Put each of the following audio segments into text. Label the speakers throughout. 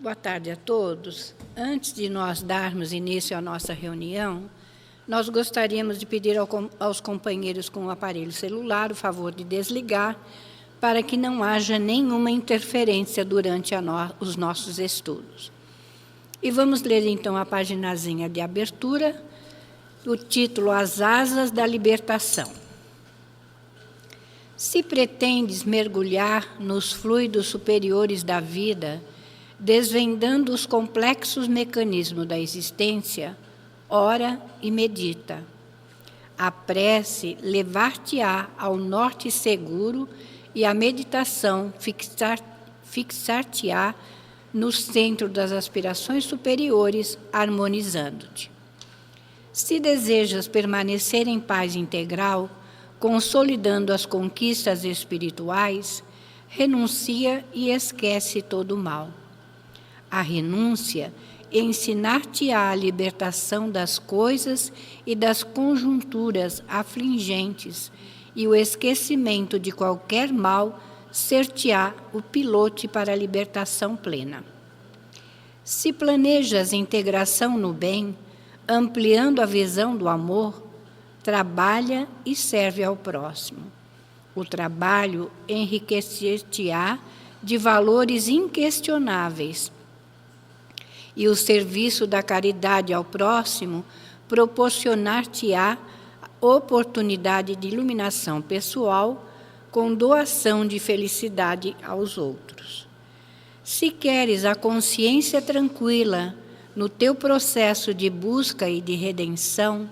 Speaker 1: Boa tarde a todos. Antes de nós darmos início à nossa reunião, nós gostaríamos de pedir aos companheiros com o aparelho celular o favor de desligar para que não haja nenhuma interferência durante os nossos estudos. E vamos ler então a paginazinha de abertura, o título As Asas da Libertação. Se pretendes mergulhar nos fluidos superiores da vida, desvendando os complexos mecanismos da existência, ora e medita. A prece levar-te-á ao norte seguro e a meditação fixar-te-á no centro das aspirações superiores, harmonizando-te. Se desejas permanecer em paz integral, consolidando as conquistas espirituais, renuncia e esquece todo o mal. A renúncia ensinar-te-á a libertação das coisas e das conjunturas afligentes, e o esquecimento de qualquer mal ser-te-á o pilote para a libertação plena. Se planejas integração no bem, ampliando a visão do amor, trabalha e serve ao próximo. O trabalho enriquecer-te-á de valores inquestionáveis, e o serviço da caridade ao próximo proporcionar-te-á oportunidade de iluminação pessoal com doação de felicidade aos outros. Se queres a consciência tranquila no teu processo de busca e de redenção,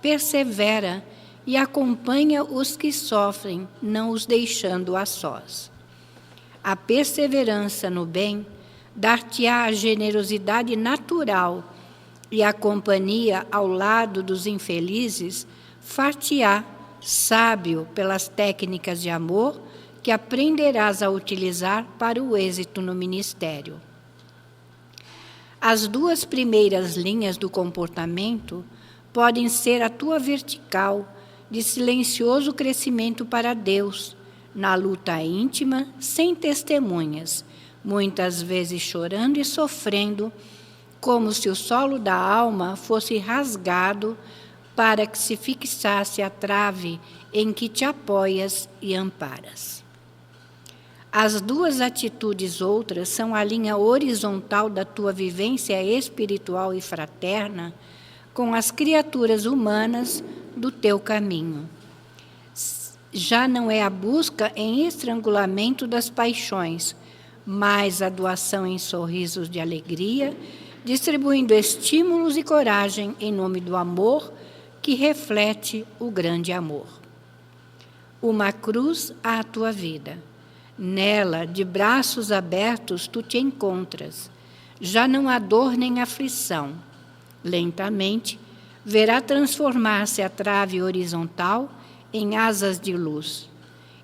Speaker 1: persevera e acompanha os que sofrem, não os deixando a sós. A perseverança no bem dar-te-á a generosidade natural e a companhia ao lado dos infelizes far-te-á sábio pelas técnicas de amor que aprenderás a utilizar para o êxito no ministério. As duas primeiras linhas do comportamento podem ser a tua vertical de silencioso crescimento para Deus, na luta íntima, sem testemunhas, muitas vezes chorando e sofrendo, como se o solo da alma fosse rasgado para que se fixasse a trave em que te apoias e amparas. As duas atitudes outras são a linha horizontal da tua vivência espiritual e fraterna com as criaturas humanas do teu caminho. Já não é a busca em estrangulamento das paixões, mas a doação em sorrisos de alegria, distribuindo estímulos e coragem em nome do amor que reflete o grande amor. Uma cruz à tua vida. Nela, de braços abertos, tu te encontras. Já não há dor nem aflição. Lentamente, verá transformar-se a trave horizontal em asas de luz.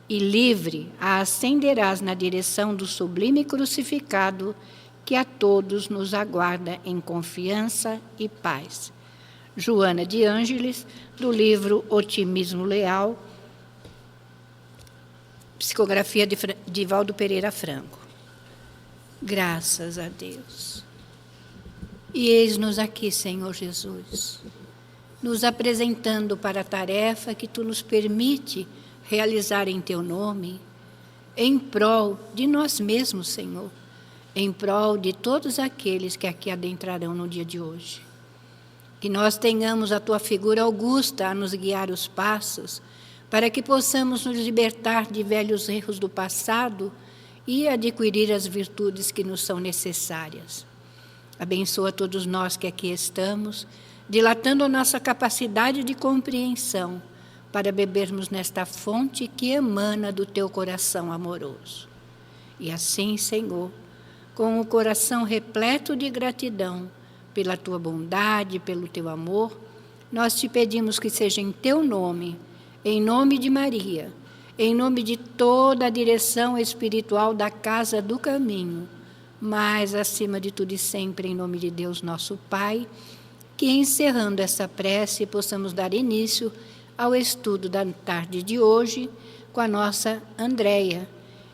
Speaker 1: E livre a ascenderás na direção do sublime crucificado que a todos nos aguarda em confiança e paz. Joana de Ângeles, do livro Otimismo Leal, psicografia de Valdo Pereira Franco. Graças a Deus. E eis-nos aqui, Senhor Jesus, nos apresentando para a tarefa que Tu nos permite realizar em Teu nome, em prol de nós mesmos, Senhor, em prol de todos aqueles que aqui adentrarão no dia de hoje. Que nós tenhamos a Tua figura augusta a nos guiar os passos, para que possamos nos libertar de velhos erros do passado e adquirir as virtudes que nos são necessárias. Abençoa todos nós que aqui estamos, dilatando a nossa capacidade de compreensão, para bebermos nesta fonte que emana do Teu coração amoroso. E assim, Senhor, com o coração repleto de gratidão pela Tua bondade, pelo Teu amor, nós Te pedimos que seja em Teu nome, em nome de Maria, em nome de toda a direção espiritual da Casa do Caminho, mas, acima de tudo e sempre, em nome de Deus, nosso Pai, que, encerrando essa prece, possamos dar início ao estudo da tarde de hoje com a nossa Andréia,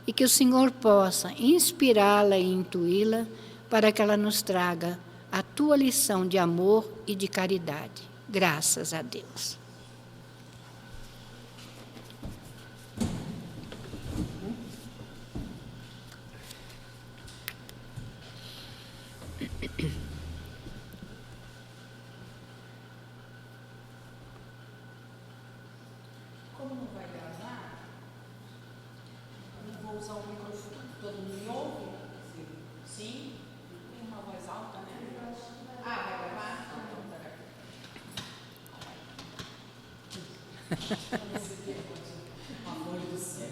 Speaker 1: e que o Senhor possa inspirá-la e intuí-la para que ela nos traga a tua lição de amor e de caridade. Graças a Deus.
Speaker 2: Como não vai gravar, eu vou usar o microfone. Todo mundo me ouve? Sim? Tem uma voz alta, né? Ah, vai gravar? Então, tá. Amor do céu.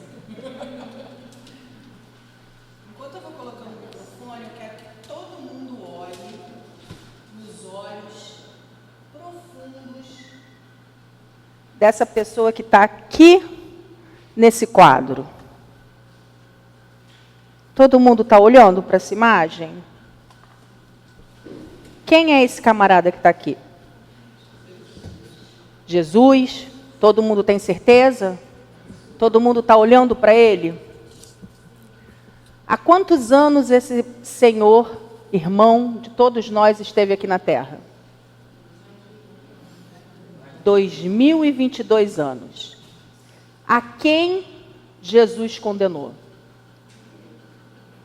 Speaker 2: Enquanto eu vou colocando o microfone, eu quero que todo mundo olhe nos olhos profundos dessa pessoa que está aqui nesse quadro. Todo mundo está olhando para essa imagem? Quem é esse camarada que está aqui? Jesus? Todo mundo tem certeza? Todo mundo está olhando para ele? Há quantos anos esse senhor, irmão de todos nós, esteve aqui na Terra? 2022 anos. A quem Jesus condenou?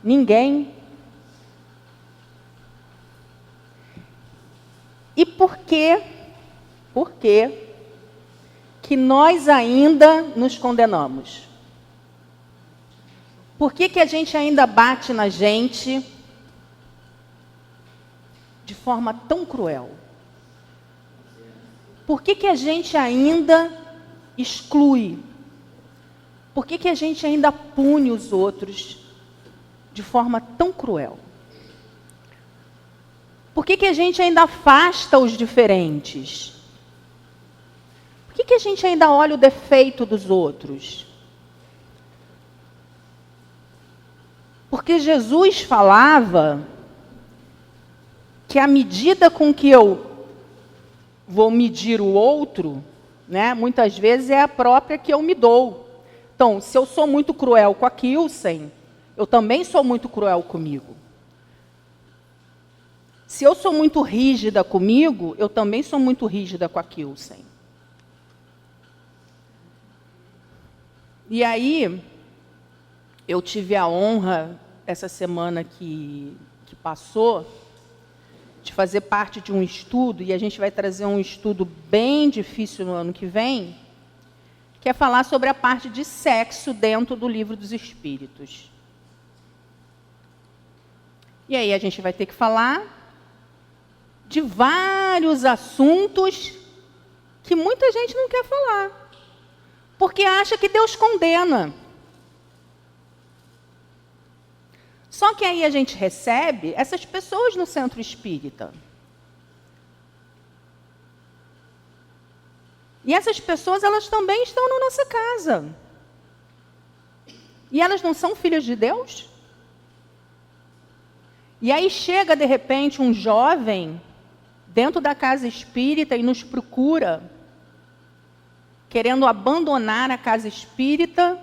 Speaker 2: Ninguém. E por quê? Por quê que nós ainda nos condenamos? Por que que a gente ainda bate na gente de forma tão cruel? Por que que a gente ainda exclui? Por que que a gente ainda pune os outros de forma tão cruel? Por que que a gente ainda afasta os diferentes? Por que que a gente ainda olha o defeito dos outros? Porque Jesus falava que a medida com que eu vou medir o outro, né, muitas vezes é a própria que eu me dou. Então, se eu sou muito cruel com a Kilsen, eu também sou muito cruel comigo. Se eu sou muito rígida comigo, eu também sou muito rígida com a Kilsen. E aí, eu tive a honra, essa semana que passou, de fazer parte de um estudo, e a gente vai trazer um estudo bem difícil no ano que vem, que é falar sobre a parte de sexo dentro do Livro dos Espíritos. E aí a gente vai ter que falar de vários assuntos que muita gente não quer falar, porque acha que Deus condena. Só que aí a gente recebe essas pessoas no centro espírita. E essas pessoas, elas também estão na nossa casa. E elas não são filhas de Deus? E aí chega, de repente, um jovem dentro da casa espírita e nos procura, querendo abandonar a casa espírita,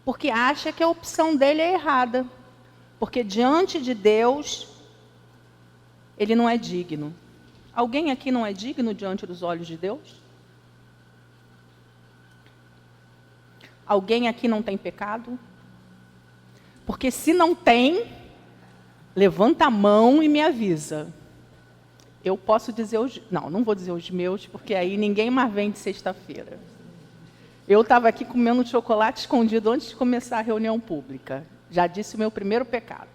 Speaker 2: porque acha que a opção dele é errada. Porque diante de Deus, ele não é digno. Alguém aqui não é digno diante dos olhos de Deus? Alguém aqui não tem pecado? Porque se não tem, levanta a mão e me avisa. Eu posso dizer os... Não vou dizer os meus, porque aí ninguém mais vem de sexta-feira. Eu estava aqui comendo chocolate escondido antes de começar a reunião pública. Já disse o meu primeiro pecado.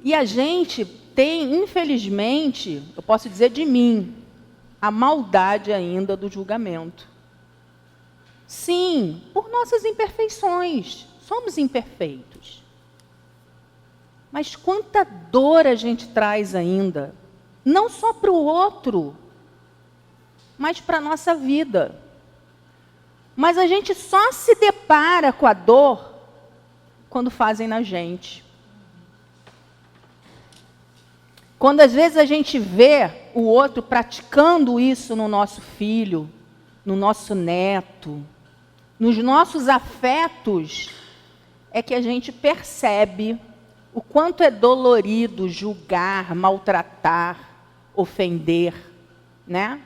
Speaker 2: E a gente tem, infelizmente, eu posso dizer de mim, a maldade ainda do julgamento. Sim, por nossas imperfeições. Somos imperfeitos. Mas quanta dor a gente traz ainda, não só para o outro, mas para a nossa vida. Mas a gente só se depara com a dor quando fazem na gente. Quando às vezes a gente vê o outro praticando isso no nosso filho, no nosso neto, nos nossos afetos, é que a gente percebe o quanto é dolorido julgar, maltratar, ofender, né?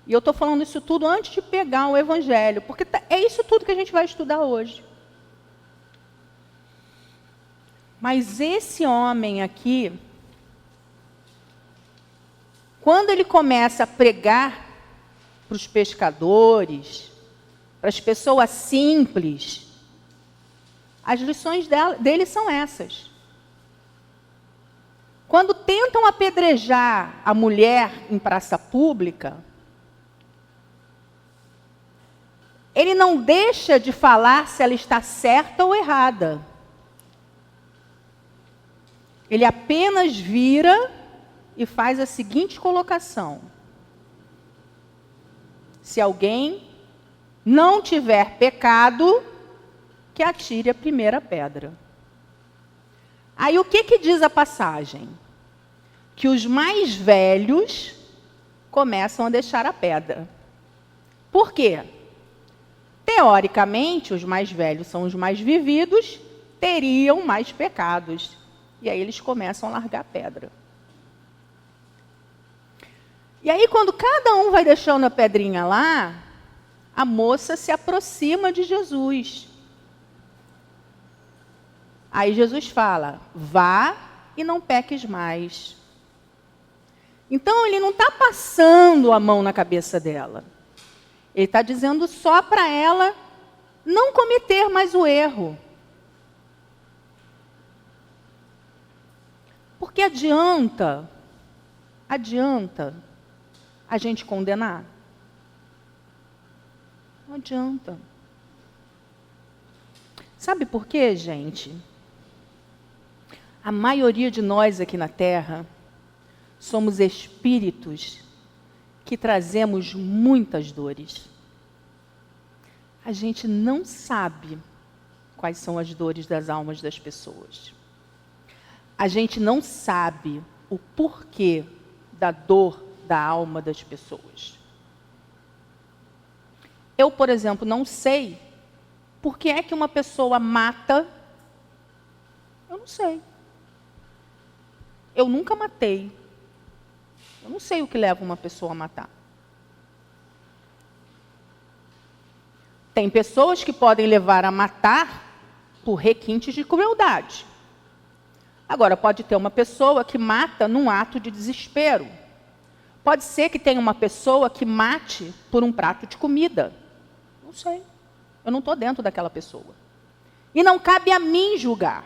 Speaker 2: E eu estou falando isso tudo antes de pegar o Evangelho, porque é isso tudo que a gente vai estudar hoje. Mas esse homem aqui, quando ele começa a pregar para os pescadores, para as pessoas simples, as lições dele são essas. Quando tentam apedrejar a mulher em praça pública, ele não deixa de falar se ela está certa ou errada. Ele apenas vira e faz a seguinte colocação: se alguém não tiver pecado, que atire a primeira pedra. Aí o que diz a passagem? Que os mais velhos começam a deixar a pedra. Por quê? Teoricamente, os mais velhos são os mais vividos, teriam mais pecados. E aí eles começam a largar a pedra. E aí, quando cada um vai deixando a pedrinha lá, a moça se aproxima de Jesus. Aí Jesus fala: vá e não peques mais. Então, ele não está passando a mão na cabeça dela. Ele está dizendo só para ela não cometer mais o erro. Porque adianta a gente condenar? Não adianta. Sabe por quê, gente? A maioria de nós aqui na Terra somos espíritos que trazemos muitas dores. A gente não sabe quais são as dores das almas das pessoas. A gente não sabe o porquê da dor da alma das pessoas. Eu, por exemplo, não sei por que é que uma pessoa mata. Eu não sei. Eu nunca matei. Eu não sei o que leva uma pessoa a matar. Tem pessoas que podem levar a matar por requintes de crueldade. Agora, pode ter uma pessoa que mata num ato de desespero. Pode ser que tenha uma pessoa que mate por um prato de comida. Não sei. Eu não estou dentro daquela pessoa. E não cabe a mim julgar.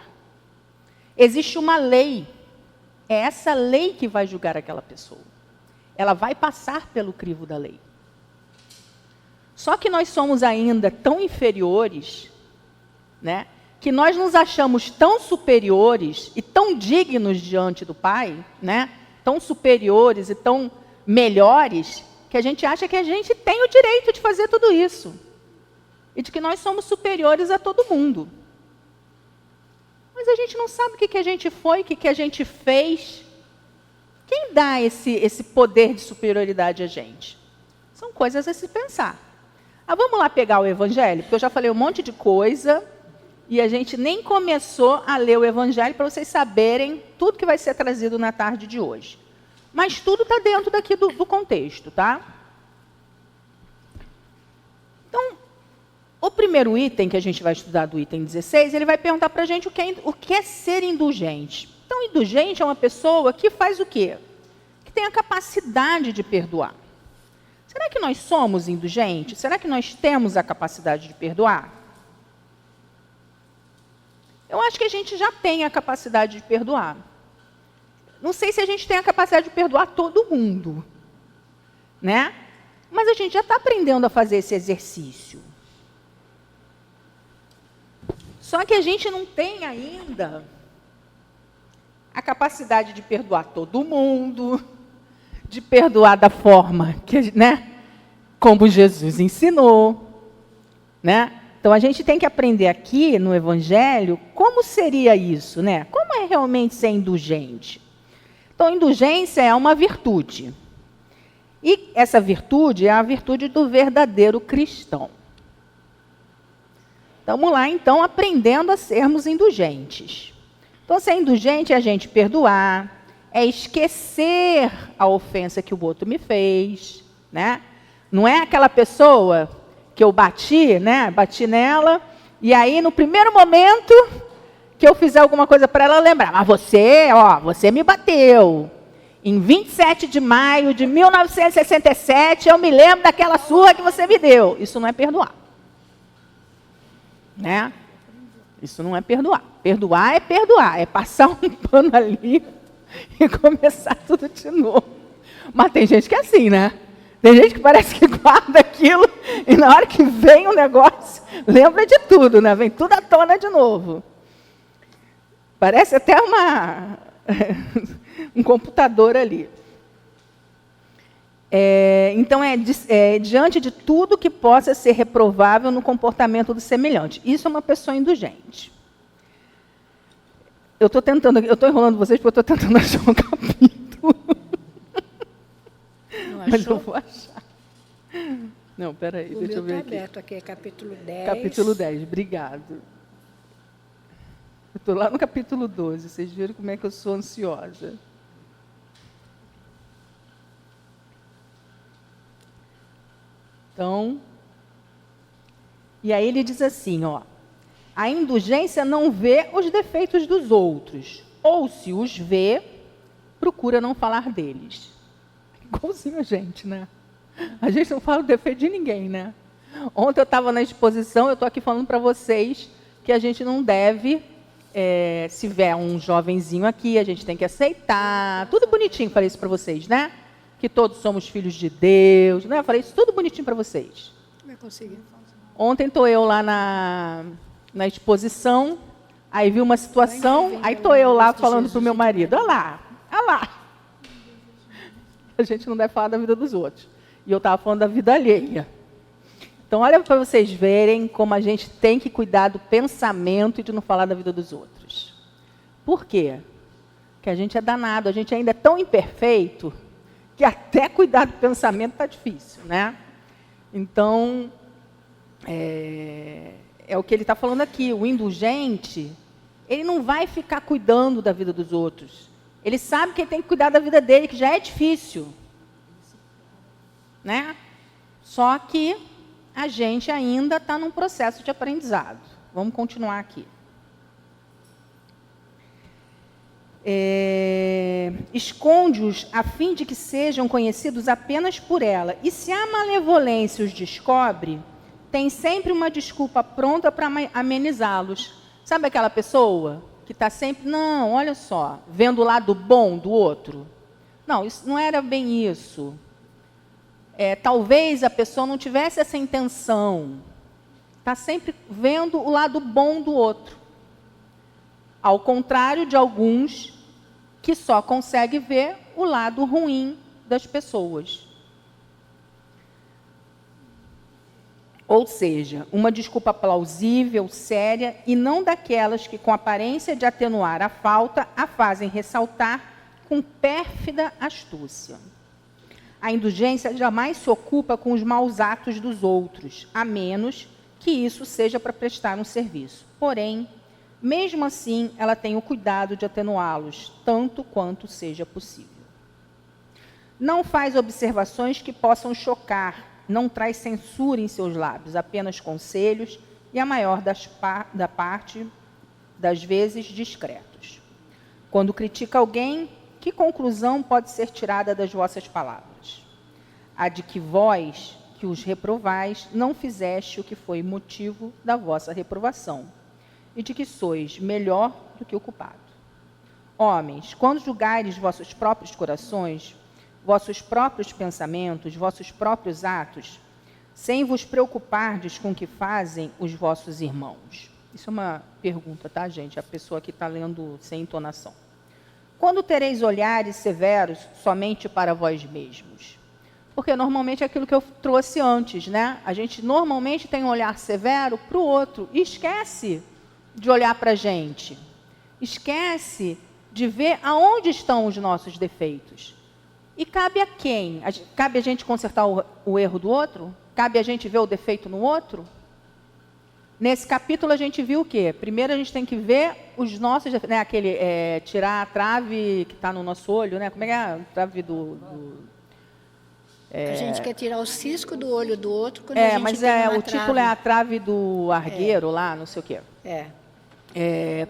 Speaker 2: Existe uma lei. É essa lei que vai julgar aquela pessoa. Ela vai passar pelo crivo da lei. Só que nós somos ainda tão inferiores, né, que nós nos achamos tão superiores e tão dignos diante do Pai, né, tão superiores e tão melhores, que a gente acha que a gente tem o direito de fazer tudo isso. E de que nós somos superiores a todo mundo. Mas a gente não sabe o que a gente foi, o que a gente fez. Quem dá esse poder de superioridade a gente? São coisas a se pensar. Vamos lá pegar o Evangelho, porque eu já falei um monte de coisa e a gente nem começou a ler o Evangelho para vocês saberem tudo que vai ser trazido na tarde de hoje. Mas tudo está dentro daqui do contexto, tá? Então, o primeiro item que a gente vai estudar, do item 16, ele vai perguntar para a gente o que é ser indulgente. Então, indulgente é uma pessoa que faz o quê? Que tem a capacidade de perdoar. Será que nós somos indulgentes? Será que nós temos a capacidade de perdoar? Eu acho que a gente já tem a capacidade de perdoar. Não sei se a gente tem a capacidade de perdoar todo mundo, né? Mas a gente já está aprendendo a fazer esse exercício. Só que a gente não tem ainda a capacidade de perdoar todo mundo, de perdoar da forma que, né, como Jesus ensinou, né? Então a gente tem que aprender aqui no Evangelho como seria isso, né? Como é realmente ser indulgente? Então, indulgência é uma virtude. E essa virtude é a virtude do verdadeiro cristão. Vamos lá, então, aprendendo a sermos indulgentes. Então, ser indulgente é a gente perdoar, é esquecer a ofensa que o outro me fez, né? Não é aquela pessoa que eu bati, né? Bati nela, e aí no primeiro momento que eu fizer alguma coisa para ela lembrar, mas você me bateu. Em 27 de maio de 1967, eu me lembro daquela surra que você me deu. Isso não é perdoar. Né? Isso não é perdoar. Perdoar, é passar um pano ali e começar tudo de novo. Mas tem gente que é assim, né? Tem gente que parece que guarda aquilo e na hora que vem o negócio, lembra de tudo, né? Vem tudo à tona de novo. Parece até um computador ali. Então, diante de tudo que possa ser reprovável no comportamento do semelhante. Isso é uma pessoa indulgente. Eu estou enrolando vocês porque eu estou tentando achar um capítulo.
Speaker 1: Não achou?
Speaker 2: Mas eu vou achar. Não, peraí, deixa eu ver aqui.
Speaker 1: Aberto aqui, é capítulo 10.
Speaker 2: Capítulo 10, obrigado. Eu estou lá no capítulo 12, vocês viram como é que eu sou ansiosa. Então, e aí ele diz assim, ó, a indulgência não vê os defeitos dos outros, ou se os vê, procura não falar deles. Igualzinho a gente, né? A gente não fala o defeito de ninguém, né? Ontem eu estava na exposição, eu estou aqui falando para vocês que a gente não deve, se vier um jovenzinho aqui, a gente tem que aceitar, tudo bonitinho, falei isso para vocês, né? Que todos somos filhos de Deus, né? Eu falei isso tudo bonitinho para vocês.
Speaker 1: Vai conseguir.
Speaker 2: Ontem estou eu lá na exposição, aí vi uma situação, aí estou eu lá falando para o meu marido, olha lá. A gente não deve falar da vida dos outros. E eu estava falando da vida alheia. Então, olha para vocês verem como a gente tem que cuidar do pensamento e de não falar da vida dos outros. Por quê? Porque a gente é danado, a gente ainda é tão imperfeito que até cuidar do pensamento está difícil, né? Então, é o que ele está falando aqui. O indulgente, ele não vai ficar cuidando da vida dos outros. Ele sabe que ele tem que cuidar da vida dele, que já é difícil. Né? Só que a gente ainda está num processo de aprendizado. Vamos continuar aqui. Esconde-os a fim de que sejam conhecidos apenas por ela. E se a malevolência os descobre, tem sempre uma desculpa pronta para amenizá-los. Sabe aquela pessoa que está sempre, não, olha só, vendo o lado bom do outro? Não, isso não era bem isso. Talvez a pessoa não tivesse essa intenção. Está sempre vendo o lado bom do outro. Ao contrário de alguns que só conseguem ver o lado ruim das pessoas. Ou seja, uma desculpa plausível, séria, e não daquelas que, com aparência de atenuar a falta, a fazem ressaltar com pérfida astúcia. A indulgência jamais se ocupa com os maus atos dos outros, a menos que isso seja para prestar um serviço. Porém, mesmo assim, ela tem o cuidado de atenuá-los, tanto quanto seja possível. Não faz observações que possam chocar, não traz censura em seus lábios, apenas conselhos e a maior da parte das vezes discretos. Quando critica alguém, que conclusão pode ser tirada das vossas palavras? A de que vós, que os reprovais, não fizeste o que foi motivo da vossa reprovação, e de que sois melhor do que o culpado. Homens, quando julgares vossos próprios corações, vossos próprios pensamentos, vossos próprios atos, sem vos preocupardes com o que fazem os vossos irmãos. Isso é uma pergunta, tá, gente? A pessoa que está lendo sem entonação. Quando tereis olhares severos somente para vós mesmos? Porque normalmente é aquilo que eu trouxe antes, né? A gente normalmente tem um olhar severo para o outro e esquece de olhar para a gente. Esquece de ver aonde estão os nossos defeitos. E cabe a quem? Cabe a gente consertar o erro do outro? Cabe a gente ver o defeito no outro? Nesse capítulo a gente viu o quê? Primeiro a gente tem que ver os nossos, né, aquele, tirar a trave que está no nosso olho, né? Como é que é a trave
Speaker 1: A gente quer tirar o cisco do olho do outro quando a gente
Speaker 2: mas
Speaker 1: tem uma
Speaker 2: o título é a trave do argueiro lá, não sei o quê.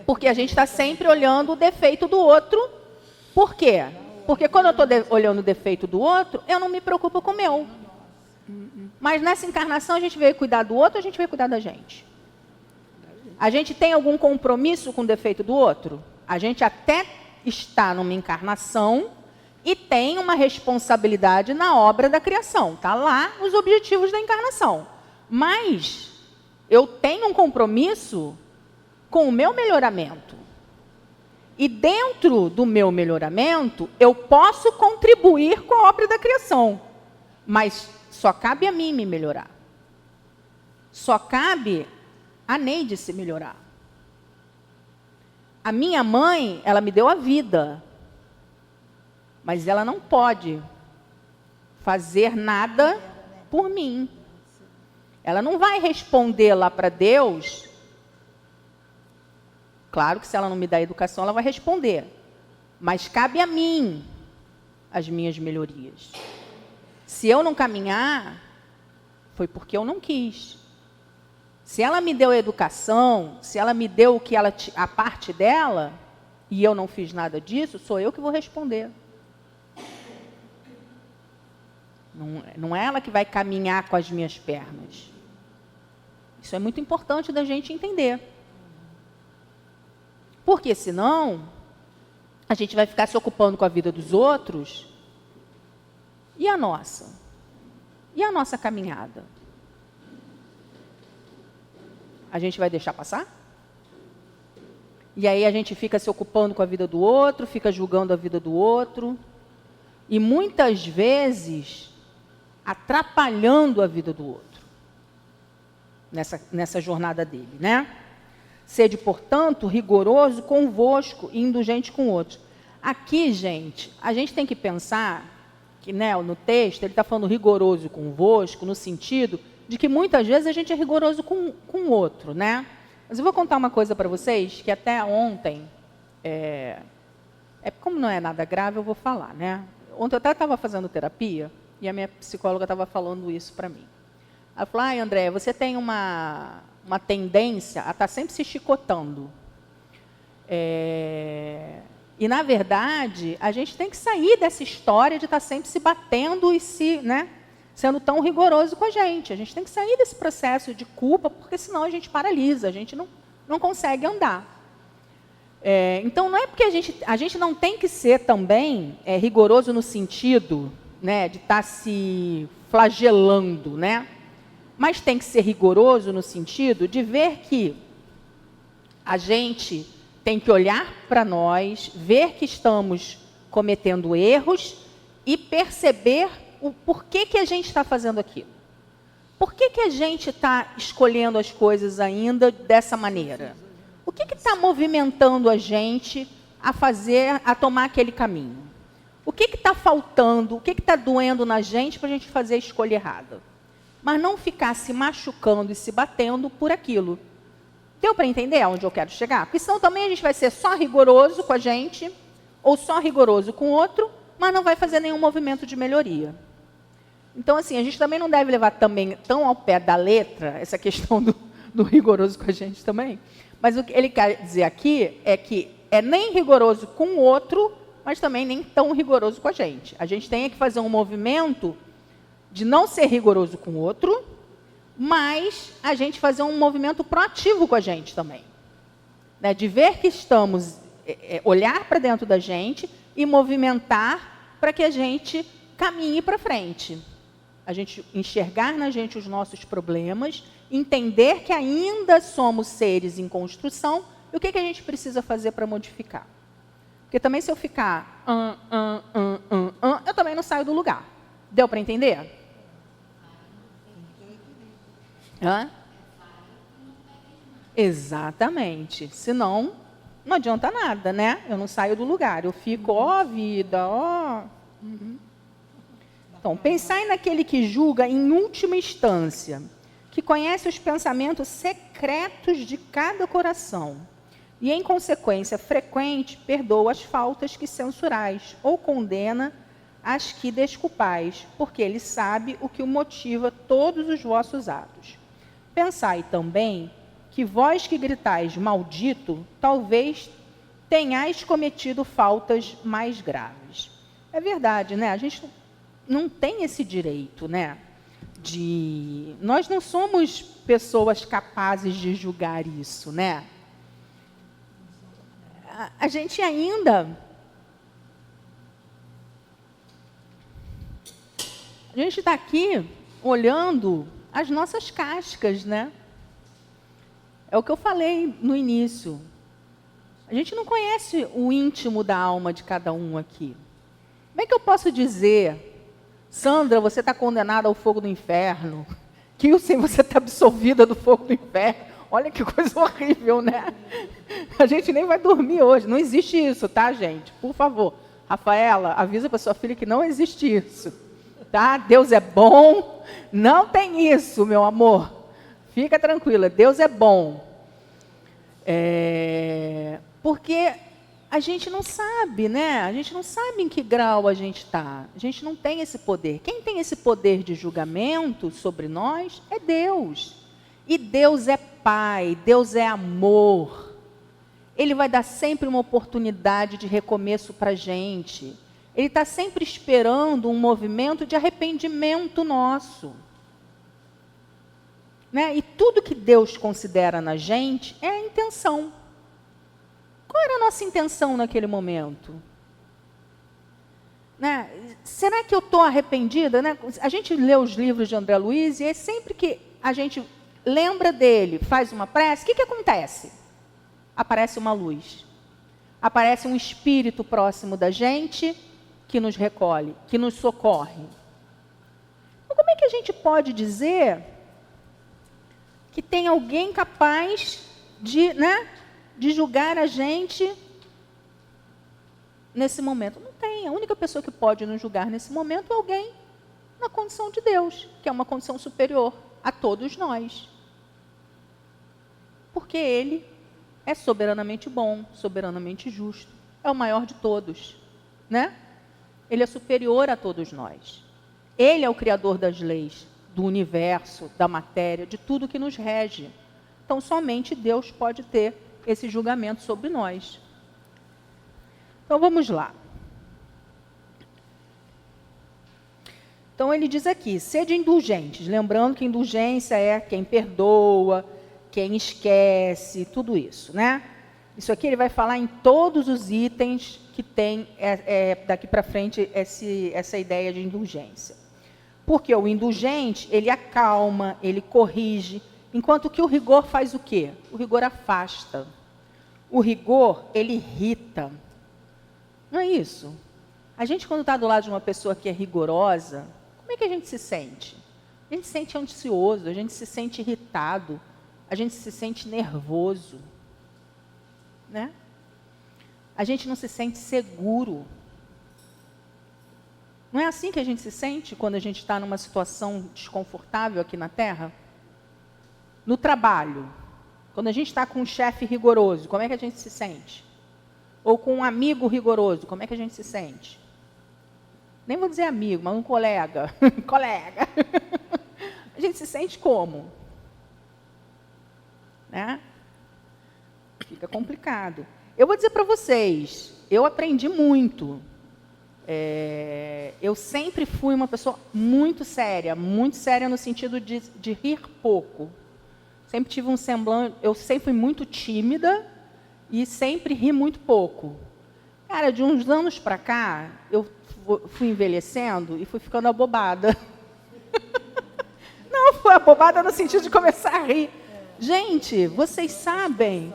Speaker 2: Porque a gente está sempre olhando o defeito do outro. Por quê? Porque quando eu estou olhando o defeito do outro, eu não me preocupo com o meu. Mas nessa encarnação a gente veio cuidar do outro, a gente veio cuidar da gente. A gente tem algum compromisso com o defeito do outro? A gente até está numa encarnação e tem uma responsabilidade na obra da criação. Está lá os objetivos da encarnação. Mas eu tenho um compromisso com o meu melhoramento. E dentro do meu melhoramento, eu posso contribuir com a obra da criação. Mas só cabe a mim me melhorar. Só cabe a Neide se melhorar. A minha mãe, ela me deu a vida. Mas ela não pode fazer nada por mim. Ela não vai responder lá para Deus. Claro que se ela não me dá educação, ela vai responder. Mas cabe a mim as minhas melhorias. Se eu não caminhar, foi porque eu não quis. Se ela me deu educação, se ela me deu a parte dela, e eu não fiz nada disso, sou eu que vou responder. Não é ela que vai caminhar com as minhas pernas. Isso é muito importante da gente entender. Porque senão, a gente vai ficar se ocupando com a vida dos outros. E a nossa? E a nossa caminhada? A gente vai deixar passar? E aí a gente fica se ocupando com a vida do outro, fica julgando a vida do outro. E muitas vezes atrapalhando a vida do outro. Nessa jornada dele, né? Sede, portanto, rigoroso convosco e indulgente com outros. Aqui, gente, a gente tem que pensar que, né, no texto, ele está falando rigoroso convosco, no sentido de que muitas vezes a gente é rigoroso com o outro, né? Mas eu vou contar uma coisa para vocês, que até ontem, como não é nada grave, eu vou falar, né? Ontem eu até estava fazendo terapia, e a minha psicóloga estava falando isso para mim. Ela falou, André, você tem uma tendência a estar sempre se chicotando. E, na verdade, a gente tem que sair dessa história de estar sempre se batendo e sendo tão rigoroso com a gente. A gente tem que sair desse processo de culpa, porque senão a gente paralisa, a gente não consegue andar. Então, não é porque a gente não tem que ser também rigoroso no sentido, né, de estar se flagelando, né? Mas tem que ser rigoroso no sentido de ver que a gente tem que olhar para nós, ver que estamos cometendo erros e perceber o porquê que a gente está fazendo aquilo. Por que a gente está escolhendo as coisas ainda dessa maneira? O que está movimentando a gente a tomar aquele caminho? O que está faltando? O que está doendo na gente para a gente fazer a escolha errada? Mas não ficar se machucando e se batendo por aquilo. Deu para entender aonde eu quero chegar? Porque senão também a gente vai ser só rigoroso com a gente, ou só rigoroso com o outro, mas não vai fazer nenhum movimento de melhoria. Então, assim, a gente também não deve levar também tão ao pé da letra essa questão do rigoroso com a gente também. Mas o que ele quer dizer aqui é que é nem rigoroso com o outro, mas também nem tão rigoroso com a gente. A gente tem que fazer um movimento de não ser rigoroso com o outro, mas a gente fazer um movimento proativo com a gente também. Né? De ver que estamos, olhar para dentro da gente e movimentar para que a gente caminhe para frente. A gente enxergar na gente os nossos problemas, entender que ainda somos seres em construção e o que a gente precisa fazer para modificar. Porque também se eu ficar eu também não saio do lugar. Deu para entender? Exatamente. Senão, não adianta nada, né? Eu não saio do lugar. Eu fico, vida, Então, pensai naquele que julga em última instância, que conhece os pensamentos secretos de cada coração. e, em consequência frequente, perdoa as faltas que censurais, ou condena as que desculpais, porque ele sabe o que o motiva todos os vossos atos. Pensai também que vós que gritais maldito, talvez tenhais cometido faltas mais graves. É verdade, né? A gente não tem esse direito, né? Nós não somos pessoas capazes de julgar isso, né? A gente ainda... A gente está aqui olhando as nossas cascas, né? É o que eu falei no início. A gente não conhece o íntimo da alma de cada um aqui. Como é que eu posso dizer, Sandra, você está condenada ao fogo do inferno? Kilsen, você está absolvida do fogo do inferno? Olha que coisa horrível, né? A gente nem vai dormir hoje. Não existe isso, tá, gente? Por favor. Rafaela, avisa para sua filha que não existe isso. Tá? Deus é bom. Não tem isso, meu amor. Fica tranquila, Deus é bom. Porque a gente não sabe, né? A gente não sabe em que grau a gente está. A gente não tem esse poder. Quem tem esse poder de julgamento sobre nós é Deus. E Deus é Pai, Deus é amor. Ele vai dar sempre uma oportunidade de recomeço para a gente. Ele está sempre esperando um movimento de arrependimento nosso. Né? E tudo que Deus considera na gente é a intenção. Qual era a nossa intenção naquele momento? Né? Será que eu estou arrependida? Né? A gente lê os livros de André Luiz e é sempre que a gente lembra dele, faz uma prece, o que acontece? Aparece uma luz. Aparece um espírito próximo da gente que nos recolhe, que nos socorre. Então, como é que a gente pode dizer que tem alguém capaz de julgar a gente nesse momento? Não tem. A única pessoa que pode nos julgar nesse momento é alguém na condição de Deus, que é uma condição superior a todos nós. Porque Ele é soberanamente bom, soberanamente justo, é o maior de todos, né? Ele é superior a todos nós. Ele é o criador das leis, do universo, da matéria, de tudo que nos rege. Então, somente Deus pode ter esse julgamento sobre nós. Então, vamos lá. Então, ele diz aqui, sede indulgentes. Lembrando que indulgência é quem perdoa, quem esquece, tudo isso, né? Isso aqui ele vai falar em todos os itens que tem daqui para frente essa ideia de indulgência. Porque o indulgente, ele acalma, ele corrige, enquanto que o rigor faz o quê? O rigor afasta. O rigor, ele irrita. Não é isso? A gente, quando está do lado de uma pessoa que é rigorosa, como é que a gente se sente? A gente se sente ansioso, a gente se sente irritado, a gente se sente nervoso, né? A gente não se sente seguro. Não é assim que a gente se sente quando a gente está numa situação desconfortável aqui na Terra? No trabalho, quando a gente está com um chefe rigoroso, como é que a gente se sente? Ou com um amigo rigoroso, como é que a gente se sente? Nem vou dizer amigo, mas um colega. Colega. A gente se sente como? Né? Fica complicado. Eu vou dizer para vocês, eu aprendi muito. Eu sempre fui uma pessoa muito séria no sentido de rir pouco. Sempre tive um semblante, eu sempre fui muito tímida e sempre ri muito pouco. Cara, de uns anos para cá, eu fui envelhecendo e fui ficando abobada. Não, foi abobada no sentido de começar a rir. Gente, vocês sabem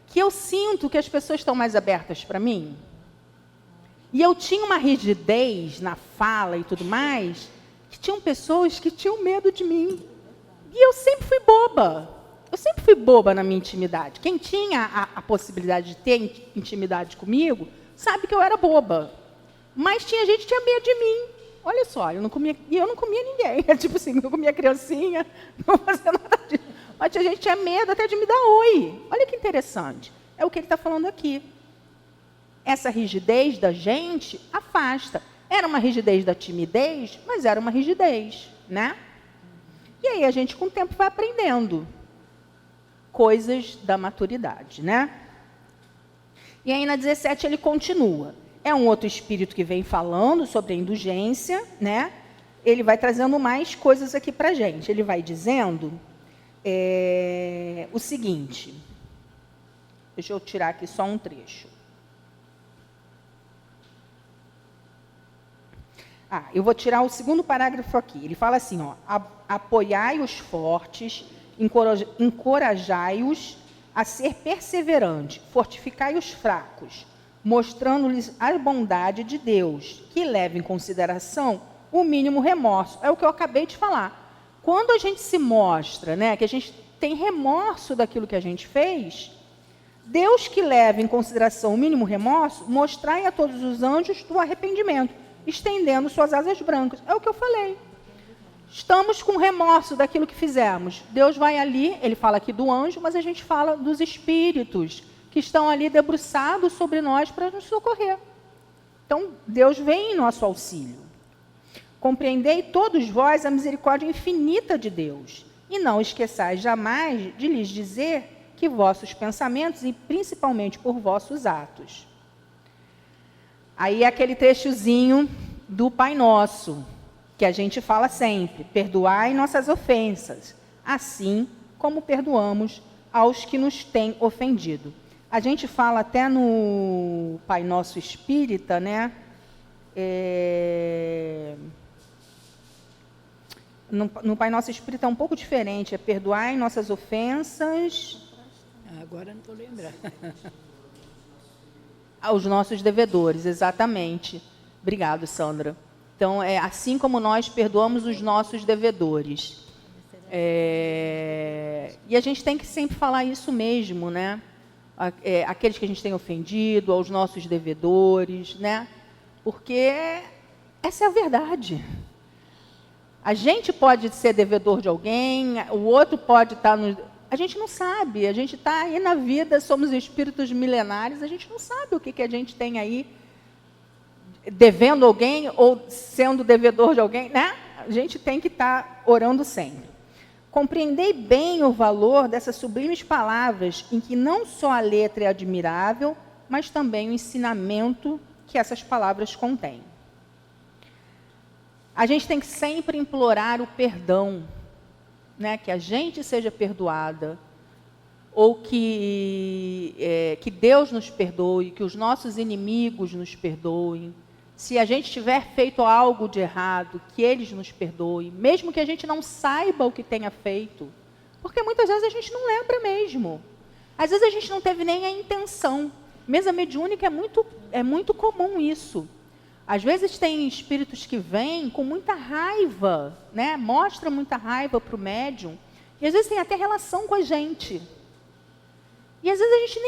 Speaker 2: que eu sinto que as pessoas estão mais abertas para mim? E eu tinha uma rigidez na fala e tudo mais, que tinham pessoas que tinham medo de mim. E eu sempre fui boba. Eu sempre fui boba na minha intimidade. Quem tinha a possibilidade de ter intimidade comigo, sabe que eu era boba. Mas tinha gente que tinha medo de mim. Olha só, eu não comia ninguém. Tipo assim, não comia criancinha, não fazia nada disso. Mas tinha gente que tinha medo até de me dar oi. Olha que interessante. É o que ele está falando aqui. Essa rigidez da gente afasta. Era uma rigidez da timidez, mas era uma rigidez, né? E aí a gente, com o tempo, vai aprendendo coisas da maturidade, né? E aí, na 17, ele continua. É um outro espírito que vem falando sobre a indulgência, né? Ele vai trazendo mais coisas aqui para a gente. Ele vai dizendo o seguinte. Deixa eu tirar aqui só um trecho. Eu vou tirar o segundo parágrafo aqui. Ele fala assim, ó, apoiai os fortes, encorajai-os a ser perseverante, fortificai os fracos, mostrando-lhes a bondade de Deus, que leva em consideração o mínimo remorso. É o que eu acabei de falar. Quando a gente se mostra, né, que a gente tem remorso daquilo que a gente fez, Deus que leva em consideração o mínimo remorso, mostrai a todos os anjos do arrependimento, estendendo suas asas brancas. É o que eu falei. Estamos com remorso daquilo que fizemos. Deus vai ali, ele fala aqui do anjo, mas a gente fala dos espíritos que estão ali debruçados sobre nós para nos socorrer. Então, Deus vem em nosso auxílio. Compreendei todos vós a misericórdia infinita de Deus, e não esqueçais jamais de lhes dizer que vossos pensamentos, e principalmente por vossos atos. Aí aquele trechozinho do Pai Nosso, que a gente fala sempre, perdoai nossas ofensas, assim como perdoamos aos que nos têm ofendido. A gente fala até no Pai Nosso Espírita, né? No Pai Nosso Espírita é um pouco diferente, é perdoai nossas ofensas...
Speaker 1: Agora não vou lembrar.
Speaker 2: Aos nossos devedores, exatamente. Obrigado, Sandra. Então, assim como nós perdoamos os nossos devedores. E a gente tem que sempre falar isso mesmo, né? Aqueles que a gente tem ofendido, aos nossos devedores, né? Porque essa é a verdade. A gente pode ser devedor de alguém, o outro pode estar no... A gente não sabe, a gente está aí na vida, somos espíritos milenares, a gente não sabe o que a gente tem aí devendo alguém ou sendo devedor de alguém, né? A gente tem que estar orando sempre. Compreendei bem o valor dessas sublimes palavras, em que não só a letra é admirável, mas também o ensinamento que essas palavras contêm. A gente tem que sempre implorar o perdão, né, que a gente seja perdoada, ou que Deus nos perdoe, que os nossos inimigos nos perdoem. Se a gente tiver feito algo de errado, que eles nos perdoem, mesmo que a gente não saiba o que tenha feito, porque muitas vezes a gente não lembra mesmo. Às vezes a gente não teve nem a intenção. Mesa mediúnica é muito comum isso. Às vezes tem espíritos que vêm com muita raiva, né? Mostra muita raiva para o médium, e às vezes tem até relação com a gente. E às vezes a gente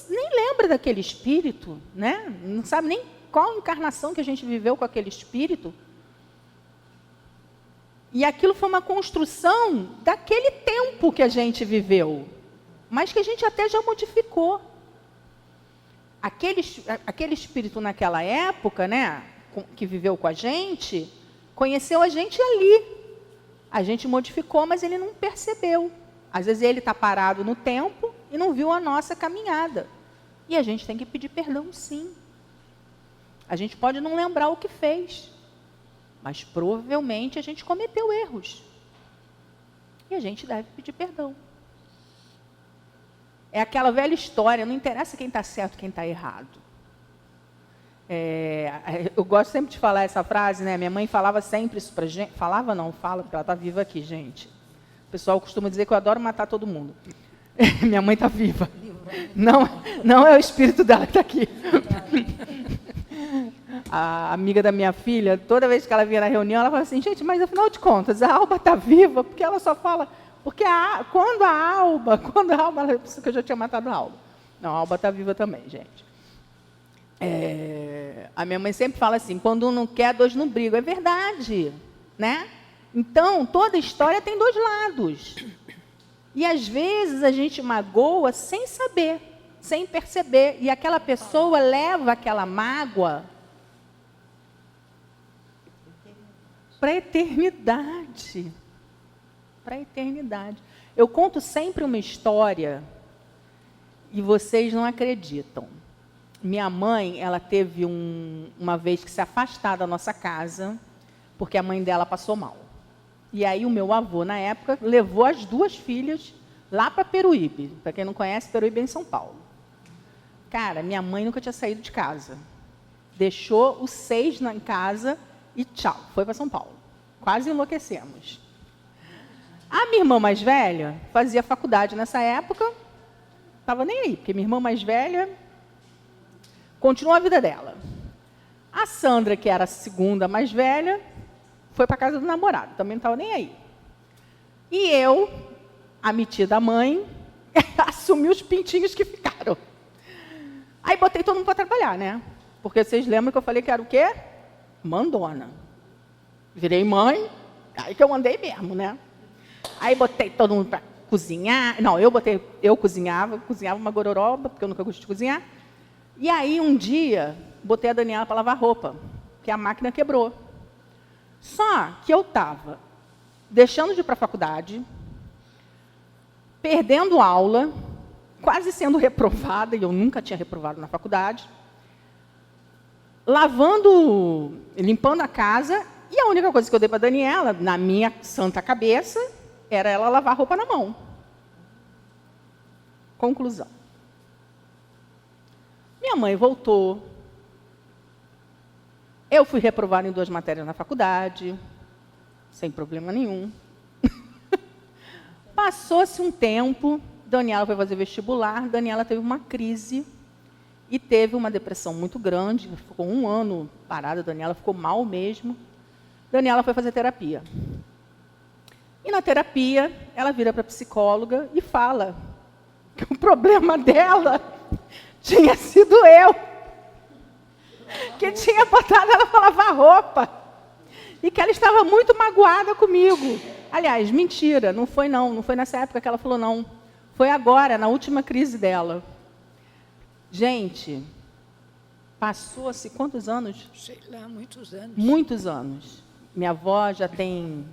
Speaker 2: nem lembra daquele espírito, né? Não sabe nem qual encarnação que a gente viveu com aquele espírito. E aquilo foi uma construção daquele tempo que a gente viveu, mas que a gente até já modificou. Aquele espírito naquela época, né, que viveu com a gente, conheceu a gente ali. A gente modificou, mas ele não percebeu. Às vezes ele está parado no tempo e não viu a nossa caminhada. E a gente tem que pedir perdão, sim. A gente pode não lembrar o que fez, mas provavelmente a gente cometeu erros. E a gente deve pedir perdão. É aquela velha história, não interessa quem está certo, quem está errado. Eu gosto sempre de falar essa frase, né? Minha mãe falava sempre isso para a gente. Falava não, fala, porque ela está viva aqui, gente. O pessoal costuma dizer que eu adoro matar todo mundo. Minha mãe está viva. Não é o espírito dela que está aqui. A amiga da minha filha, toda vez que ela vinha na reunião, ela fala assim, gente, mas afinal de contas, a Alba está viva, porque ela só fala... Porque quando a Alba, ela pensou que eu já tinha matado a Alba. Não, a Alba está viva também, gente. A minha mãe sempre fala assim, quando um não quer, dois não brigam. É verdade, né? Então, toda história tem dois lados. E às vezes a gente magoa sem saber. sem perceber. E aquela pessoa leva aquela mágoa para a eternidade. Para a eternidade. Eu conto sempre uma história e vocês não acreditam. Minha mãe, ela teve uma vez que se afastar da nossa casa, porque a mãe dela passou mal. E aí o meu avô, na época, levou as 2 filhas lá para Peruíbe. Para quem não conhece, Peruíbe é em São Paulo. Cara, minha mãe nunca tinha saído de casa. Deixou os 6 em casa e tchau, foi para São Paulo. Quase enlouquecemos. A minha irmã mais velha fazia faculdade nessa época, estava nem aí, porque minha irmã mais velha continuou a vida dela. A Sandra, que era a segunda mais velha, foi para a casa do namorado, também não estava nem aí. E eu, a metida mãe, assumi os pintinhos que ficaram. Aí botei todo mundo para trabalhar, né? Porque vocês lembram que eu falei que era o quê? Mandona. Virei mãe, aí que eu mandei mesmo, né? Aí botei todo mundo para cozinhar. Não, eu cozinhava uma gororoba, porque eu nunca gostei de cozinhar. E aí, um dia, botei a Daniela para lavar roupa, porque a máquina quebrou. Só que eu estava deixando de ir para a faculdade, perdendo aula, quase sendo reprovada, e eu nunca tinha reprovado na faculdade, limpando a casa, e a única coisa que eu dei para a Daniela, na minha santa cabeça, era ela lavar a roupa na mão. Conclusão. Minha mãe voltou. Eu fui reprovada em 2 matérias na faculdade, sem problema nenhum. Passou-se um tempo, Daniela foi fazer vestibular, Daniela teve uma crise e teve uma depressão muito grande, ficou 1 ano parada, Daniela ficou mal mesmo. Daniela foi fazer terapia. E na terapia, ela vira para a psicóloga e fala que o problema dela tinha sido eu, que tinha botado ela para lavar roupa, e que ela estava muito magoada comigo. Aliás, mentira, não foi nessa época que ela falou não, foi agora, na última crise dela. Gente, passou-se quantos anos?
Speaker 1: Sei lá, muitos anos.
Speaker 2: Muitos anos. Minha avó já tem,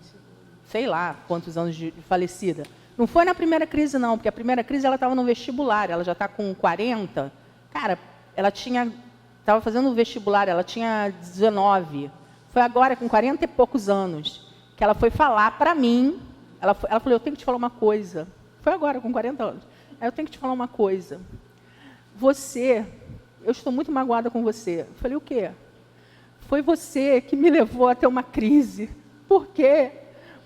Speaker 2: sei lá, quantos anos de falecida. Não foi na primeira crise, não, porque a primeira crise ela estava no vestibular, ela já está com 40. Cara, ela estava fazendo o vestibular, ela tinha 19. Foi agora, com 40 e poucos anos, que ela foi falar para mim. Ela falou, eu tenho que te falar uma coisa. Foi agora, com 40 anos. Eu tenho que te falar uma coisa. Eu estou muito magoada com você. Eu falei, o quê? Foi você que me levou a ter uma crise. Por quê?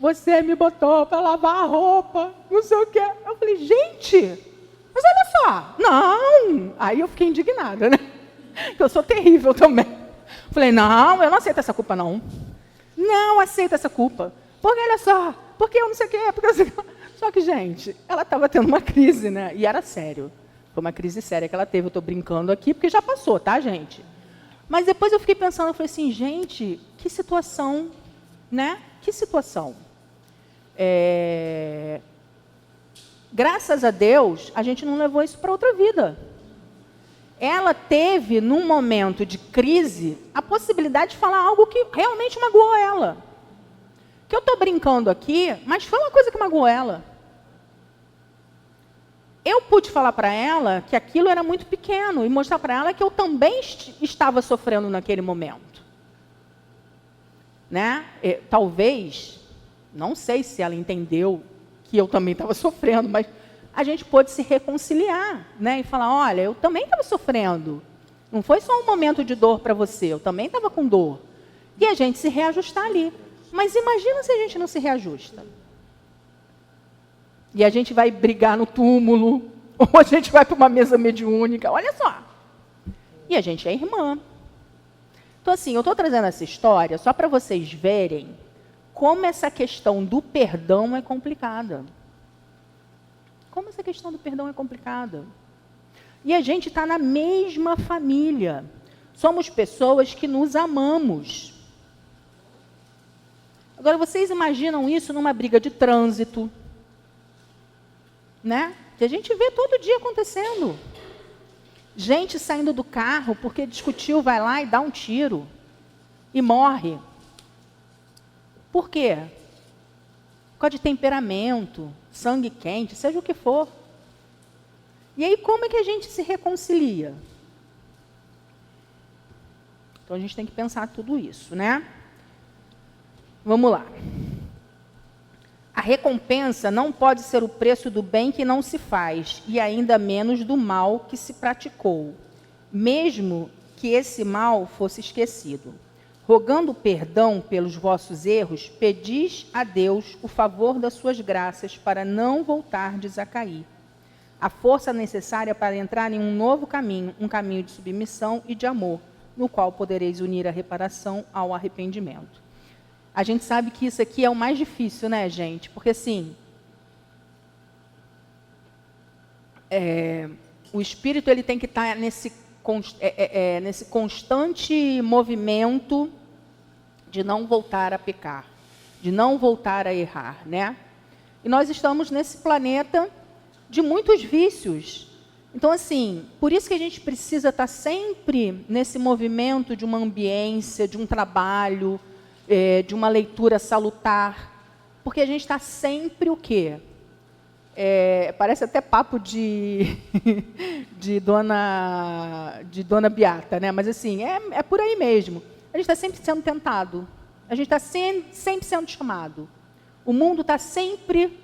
Speaker 2: Você me botou para lavar a roupa, não sei o quê. Eu falei, gente, mas olha só. Não. Aí eu fiquei indignada, né? Eu sou terrível também. Falei, não, eu não aceito essa culpa, não. Não aceito essa culpa. Porque, olha só, porque eu não sei o quê. Porque eu sei... Só que, gente, ela estava tendo uma crise, né? E era sério. Foi uma crise séria que ela teve. Eu estou brincando aqui, porque já passou, tá, gente? Mas depois eu fiquei pensando, eu falei assim, gente, que situação, né? Que situação. Graças a Deus, a gente não levou isso para outra vida. Ela teve, num momento de crise, a possibilidade de falar algo que realmente magoou ela. Que eu estou brincando aqui, mas foi uma coisa que magoou ela. Eu pude falar para ela que aquilo era muito pequeno e mostrar para ela que eu também estava sofrendo naquele momento. Né? Talvez, não sei se ela entendeu que eu também estava sofrendo, mas a gente pôde se reconciliar, né? E falar, olha, eu também estava sofrendo. Não foi só um momento de dor para você, eu também estava com dor. E a gente se reajustar ali. Mas imagina se a gente não se reajusta. E a gente vai brigar no túmulo, ou a gente vai para uma mesa mediúnica, olha só. E a gente é irmã. Então, assim, eu estou trazendo essa história só para vocês verem como essa questão do perdão é complicada. Como essa questão do perdão é complicada. E a gente está na mesma família. Somos pessoas que nos amamos. Agora, vocês imaginam isso numa briga de trânsito, né? Que a gente vê todo dia acontecendo. Gente saindo do carro porque discutiu, vai lá e dá um tiro e morre. Por quê? Por causa de temperamento, sangue quente, seja o que for. E aí, como é que a gente se reconcilia? Então, a gente tem que pensar tudo isso, né? Vamos lá. A recompensa não pode ser o preço do bem que não se faz, e ainda menos do mal que se praticou, mesmo que esse mal fosse esquecido. Rogando perdão pelos vossos erros, pedis a Deus o favor das suas graças para não voltardes a cair. A força necessária para entrar em um novo caminho, um caminho de submissão e de amor, no qual podereis unir a reparação ao arrependimento. A gente sabe que isso aqui é o mais difícil, né, gente? Porque, assim, o espírito ele tem que estar nesse constante movimento de não voltar a pecar, de não voltar a errar, né? E nós estamos nesse planeta de muitos vícios. Então, assim, por isso que a gente precisa estar sempre nesse movimento de uma ambiência, de um trabalho, de uma leitura salutar, porque a gente está sempre o quê? Parece até papo de dona Beata, né? Mas assim, é por aí mesmo. A gente está sempre sendo tentado, a gente está sempre sendo chamado. O mundo está sempre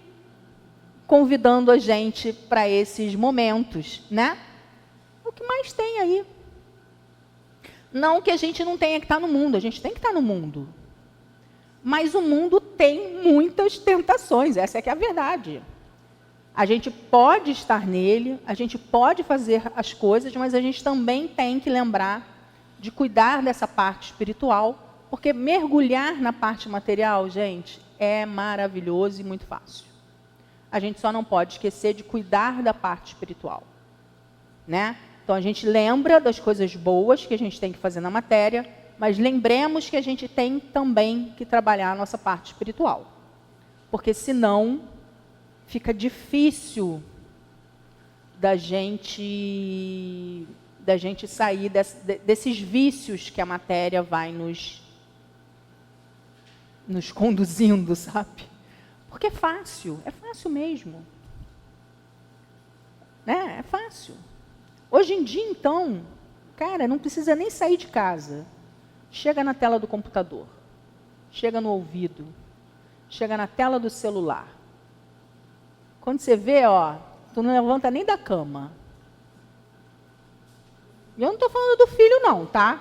Speaker 2: convidando a gente para esses momentos, né? O que mais tem aí? Não que a gente não tenha que estar no mundo, a gente tem que estar no mundo. Mas o mundo tem muitas tentações, essa é que é a verdade. A gente pode estar nele, a gente pode fazer as coisas, mas a gente também tem que lembrar de cuidar dessa parte espiritual, porque mergulhar na parte material, gente, é maravilhoso e muito fácil. A gente só não pode esquecer de cuidar da parte espiritual, né? Então, a gente lembra das coisas boas que a gente tem que fazer na matéria, mas lembremos que a gente tem também que trabalhar a nossa parte espiritual. Porque, senão, fica difícil da gente sair desses vícios que a matéria vai nos conduzindo, sabe? Porque é fácil mesmo. Né? É fácil. Hoje em dia, então, cara, não precisa nem sair de casa. Chega na tela do computador, chega no ouvido, chega na tela do celular. Quando você vê, tu não levanta nem da cama. E eu não estou falando do filho não, tá?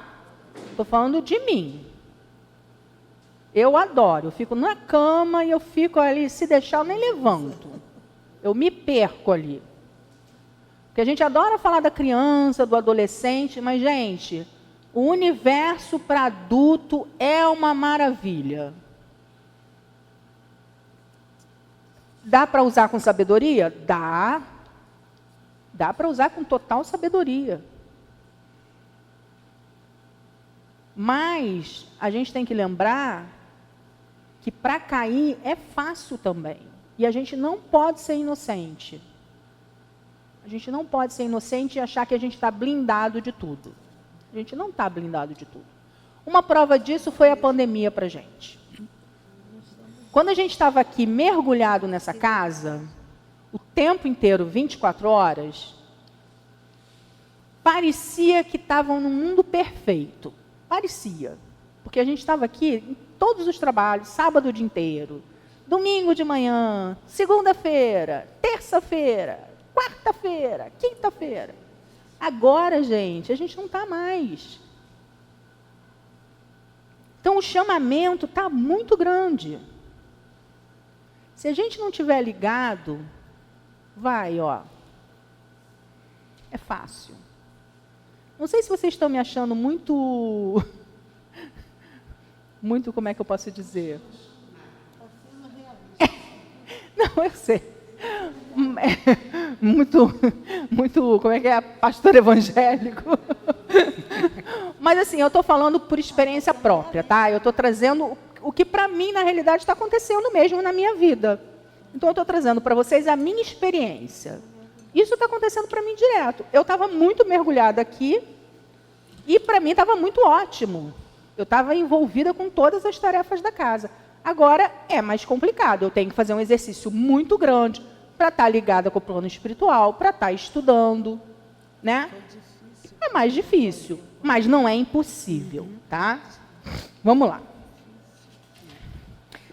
Speaker 2: Estou falando de mim. Eu adoro, eu fico na cama e eu fico ali, se deixar eu nem levanto. Eu me perco ali. Porque a gente adora falar da criança, do adolescente, mas, gente, o universo para adulto é uma maravilha. Dá para usar com sabedoria? Dá. Dá para usar com total sabedoria. Mas a gente tem que lembrar que para cair é fácil também. E a gente não pode ser inocente. A gente não pode ser inocente e achar que a gente está blindado de tudo. A gente não está blindado de tudo. Uma prova disso foi a pandemia para a gente. Quando a gente estava aqui mergulhado nessa casa, o tempo inteiro, 24 horas, parecia que estavam num mundo perfeito. Parecia. Porque a gente estava aqui em todos os trabalhos, sábado o dia inteiro, domingo de manhã, segunda-feira, terça-feira, quarta-feira, quinta-feira. Agora, gente, a gente não está mais. Então, o chamamento está muito grande. Se a gente não tiver ligado, vai, é fácil. Não sei se vocês estão me achando muito, como é que eu posso dizer? Não, eu sei. Muito, como é que é? Pastor evangélico. Mas assim, eu estou falando por experiência própria, tá? Eu estou trazendo o que para mim, na realidade, está acontecendo mesmo na minha vida. Então, eu estou trazendo para vocês a minha experiência. Isso está acontecendo para mim direto. Eu estava muito mergulhada aqui e para mim estava muito ótimo. Eu estava envolvida com todas as tarefas da casa. Agora é mais complicado. Eu tenho que fazer um exercício muito grande para estar ligada com o plano espiritual, para estar estudando, né? É mais difícil, mas não é impossível, tá? Vamos lá.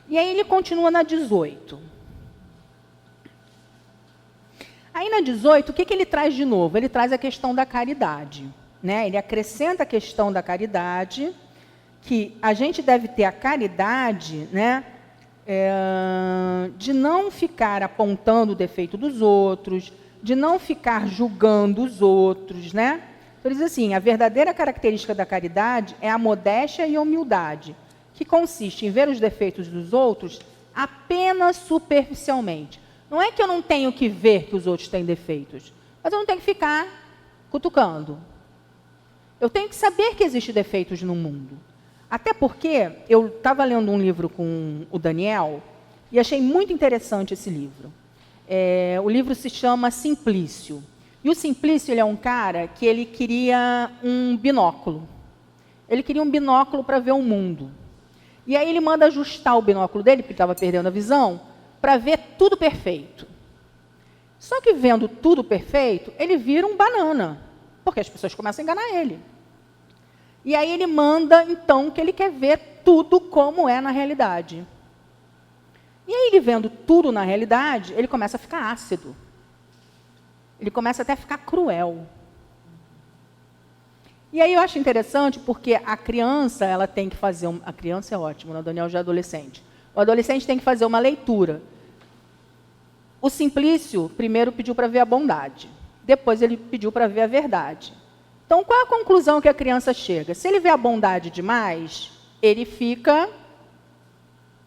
Speaker 2: E aí ele continua na 18. Aí na 18, o que ele traz de novo? Ele traz a questão da caridade, né? Ele acrescenta a questão da caridade, que a gente deve ter a caridade, né? De não ficar apontando o defeito dos outros, de não ficar julgando os outros, né? Então, ele diz assim, a verdadeira característica da caridade é a modéstia e a humildade, que consiste em ver os defeitos dos outros apenas superficialmente. Não é que eu não tenho que ver que os outros têm defeitos, mas eu não tenho que ficar cutucando. Eu tenho que saber que existem defeitos no mundo. Até porque eu estava lendo um livro com o Daniel e achei muito interessante esse livro. O livro se chama Simplício. E o Simplício, ele é um cara que ele queria um binóculo. Ele queria um binóculo para ver o mundo. E aí ele manda ajustar o binóculo dele, porque estava perdendo a visão, para ver tudo perfeito. Só que vendo tudo perfeito, ele vira um banana, porque as pessoas começam a enganar ele. E aí ele manda, então, que ele quer ver tudo como é na realidade. E aí ele vendo tudo na realidade, ele começa a ficar ácido. Ele começa até a ficar cruel. E aí eu acho interessante porque a criança, ela tem que fazer... A criança é ótima, né? O Daniel já é adolescente. O adolescente tem que fazer uma leitura. O Simplício, primeiro, pediu para ver a bondade. Depois, ele pediu para ver a verdade. Então, qual é a conclusão que a criança chega? Se ele vê a bondade demais, ele fica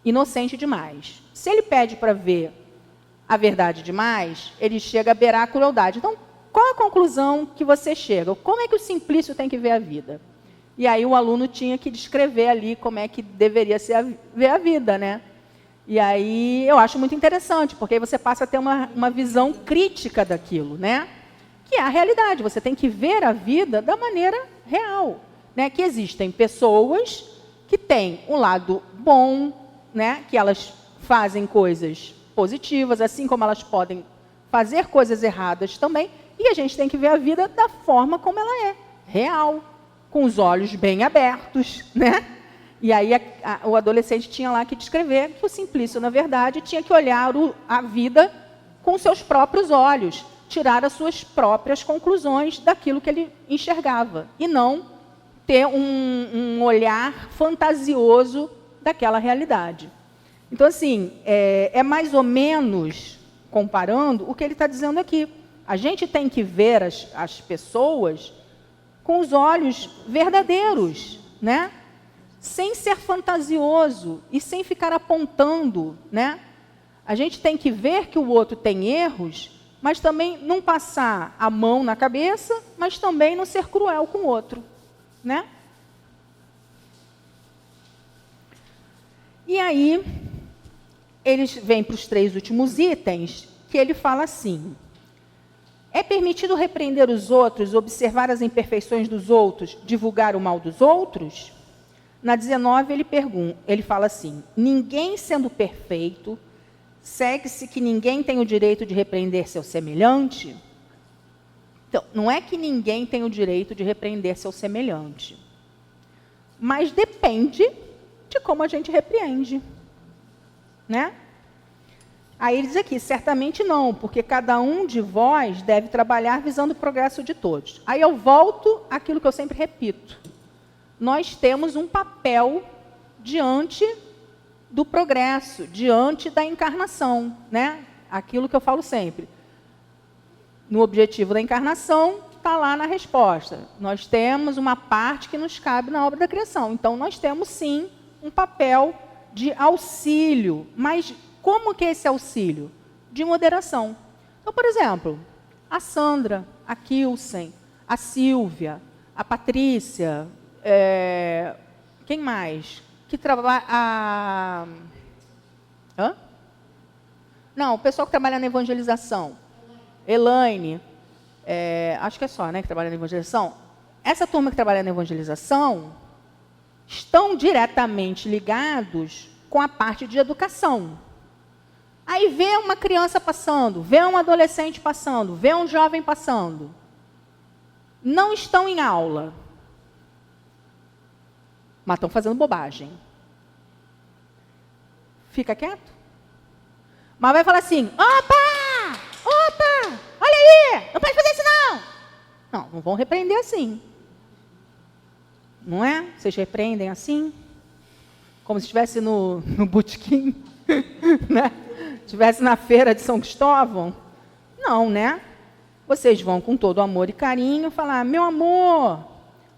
Speaker 2: inocente demais. Se ele pede para ver a verdade demais, ele chega a beirar a crueldade. Então, qual a conclusão que você chega? Como é que o Simplício tem que ver a vida? E aí o aluno tinha que descrever ali como é que deveria ver a vida, né? E aí eu acho muito interessante, porque aí você passa a ter uma visão crítica daquilo, né? Que é a realidade. Você tem que ver a vida da maneira real, né? Que existem pessoas que têm um lado bom, né? Que elas fazem coisas positivas, assim como elas podem fazer coisas erradas também, e a gente tem que ver a vida da forma como ela é, real, com os olhos bem abertos, né? E aí o adolescente tinha lá que descrever que o Simplício, na verdade, tinha que olhar a vida com seus próprios olhos, tirar as suas próprias conclusões daquilo que ele enxergava, e não ter um olhar fantasioso daquela realidade. Então, assim, é mais ou menos, comparando, o que ele está dizendo aqui. A gente tem que ver as pessoas com os olhos verdadeiros, né? Sem ser fantasioso e sem ficar apontando, né? A gente tem que ver que o outro tem erros, mas também não passar a mão na cabeça, mas também não ser cruel com o outro, né? E aí, eles vêm para os 3 últimos itens, que ele fala assim: é permitido repreender os outros, observar as imperfeições dos outros, divulgar o mal dos outros? Na 19, ele fala assim: ninguém sendo perfeito, segue-se que ninguém tem o direito de repreender seu semelhante? Então, não é que ninguém tem o direito de repreender seu semelhante, mas depende de como a gente repreende, né? Aí ele diz aqui, certamente não, porque cada um de vós deve trabalhar visando o progresso de todos. Aí eu volto àquilo que eu sempre repito. Nós temos um papel diante do progresso, diante da encarnação, né? Aquilo que eu falo sempre. No objetivo da encarnação, está lá na resposta. Nós temos uma parte que nos cabe na obra da criação. Então, nós temos, sim, um papel de auxílio. Mas como que é esse auxílio? De moderação. Então, por exemplo, a Sandra, a Kilsen, a Silvia, a Patrícia, quem mais? Que trabalha... Não, o pessoal que trabalha na evangelização. Elaine, acho que é só, né, que trabalha na evangelização. Essa turma que trabalha na evangelização estão diretamente ligados com a parte de educação. Aí vê uma criança passando, vê um adolescente passando, vê um jovem passando. Não estão em aula, mas estão fazendo bobagem. Fica quieto. Mas vai falar assim, opa, olha aí, não pode fazer isso não. Não vão repreender assim. Não é? Vocês repreendem assim? Como se estivesse no botequim, né? Estivesse na feira de São Cristóvão? Não, né? Vocês vão com todo amor e carinho falar, meu amor,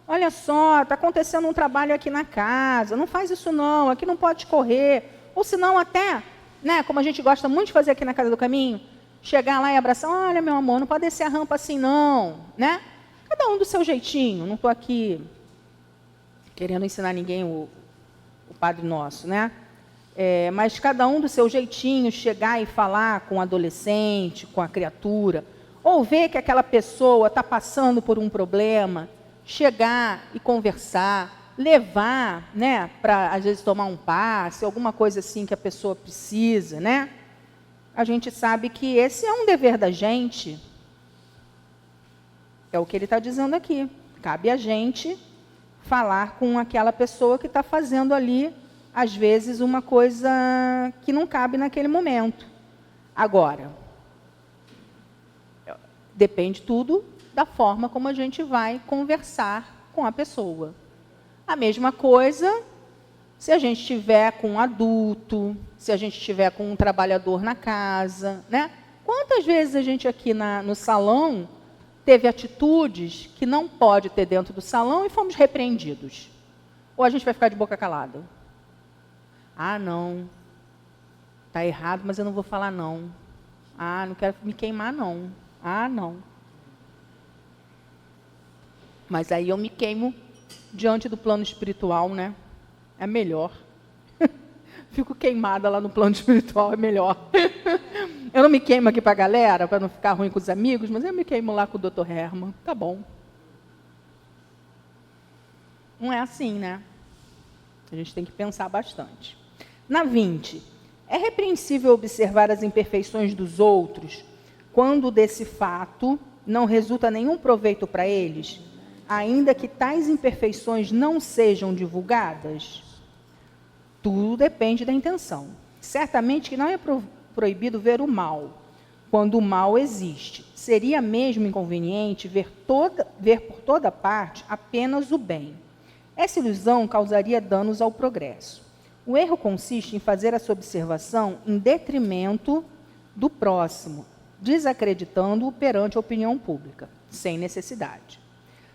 Speaker 2: olha só, está acontecendo um trabalho aqui na casa, não faz isso não, aqui não pode correr. Ou senão até, né, como a gente gosta muito de fazer aqui na Casa do Caminho, chegar lá e abraçar, olha meu amor, não pode descer a rampa assim não, né? Cada um do seu jeitinho, não estou aqui querendo ensinar ninguém o Padre Nosso, né? Mas cada um do seu jeitinho, chegar e falar com o adolescente, com a criatura, ou ver que aquela pessoa está passando por um problema, chegar e conversar, levar, né, para às vezes tomar um passe, alguma coisa assim que a pessoa precisa, né? A gente sabe que esse é um dever da gente. É o que ele está dizendo aqui. Cabe a gente falar com aquela pessoa que está fazendo ali, às vezes, uma coisa que não cabe naquele momento. Agora, depende tudo da forma como a gente vai conversar com a pessoa. A mesma coisa se a gente estiver com um adulto, se a gente estiver com um trabalhador na casa, né? Quantas vezes a gente aqui no salão teve atitudes que não pode ter dentro do salão e fomos repreendidos? Ou a gente vai ficar de boca calada? Ah, não. Está errado, mas eu não vou falar não. Ah, não quero me queimar, não. Ah, não. Mas aí eu me queimo diante do plano espiritual, né? É melhor. Fico queimada lá no plano espiritual, é melhor. Eu não me queimo aqui para a galera, para não ficar ruim com os amigos, mas eu me queimo lá com o Dr. Herman. Tá bom. Não é assim, né? A gente tem que pensar bastante. Na 20, é repreensível observar as imperfeições dos outros quando desse fato não resulta nenhum proveito para eles, ainda que tais imperfeições não sejam divulgadas? Tudo depende da intenção. Certamente que não é proibido ver o mal, quando o mal existe. Seria mesmo inconveniente ver por toda parte apenas o bem. Essa ilusão causaria danos ao progresso. O erro consiste em fazer essa observação em detrimento do próximo, desacreditando-o perante a opinião pública, sem necessidade.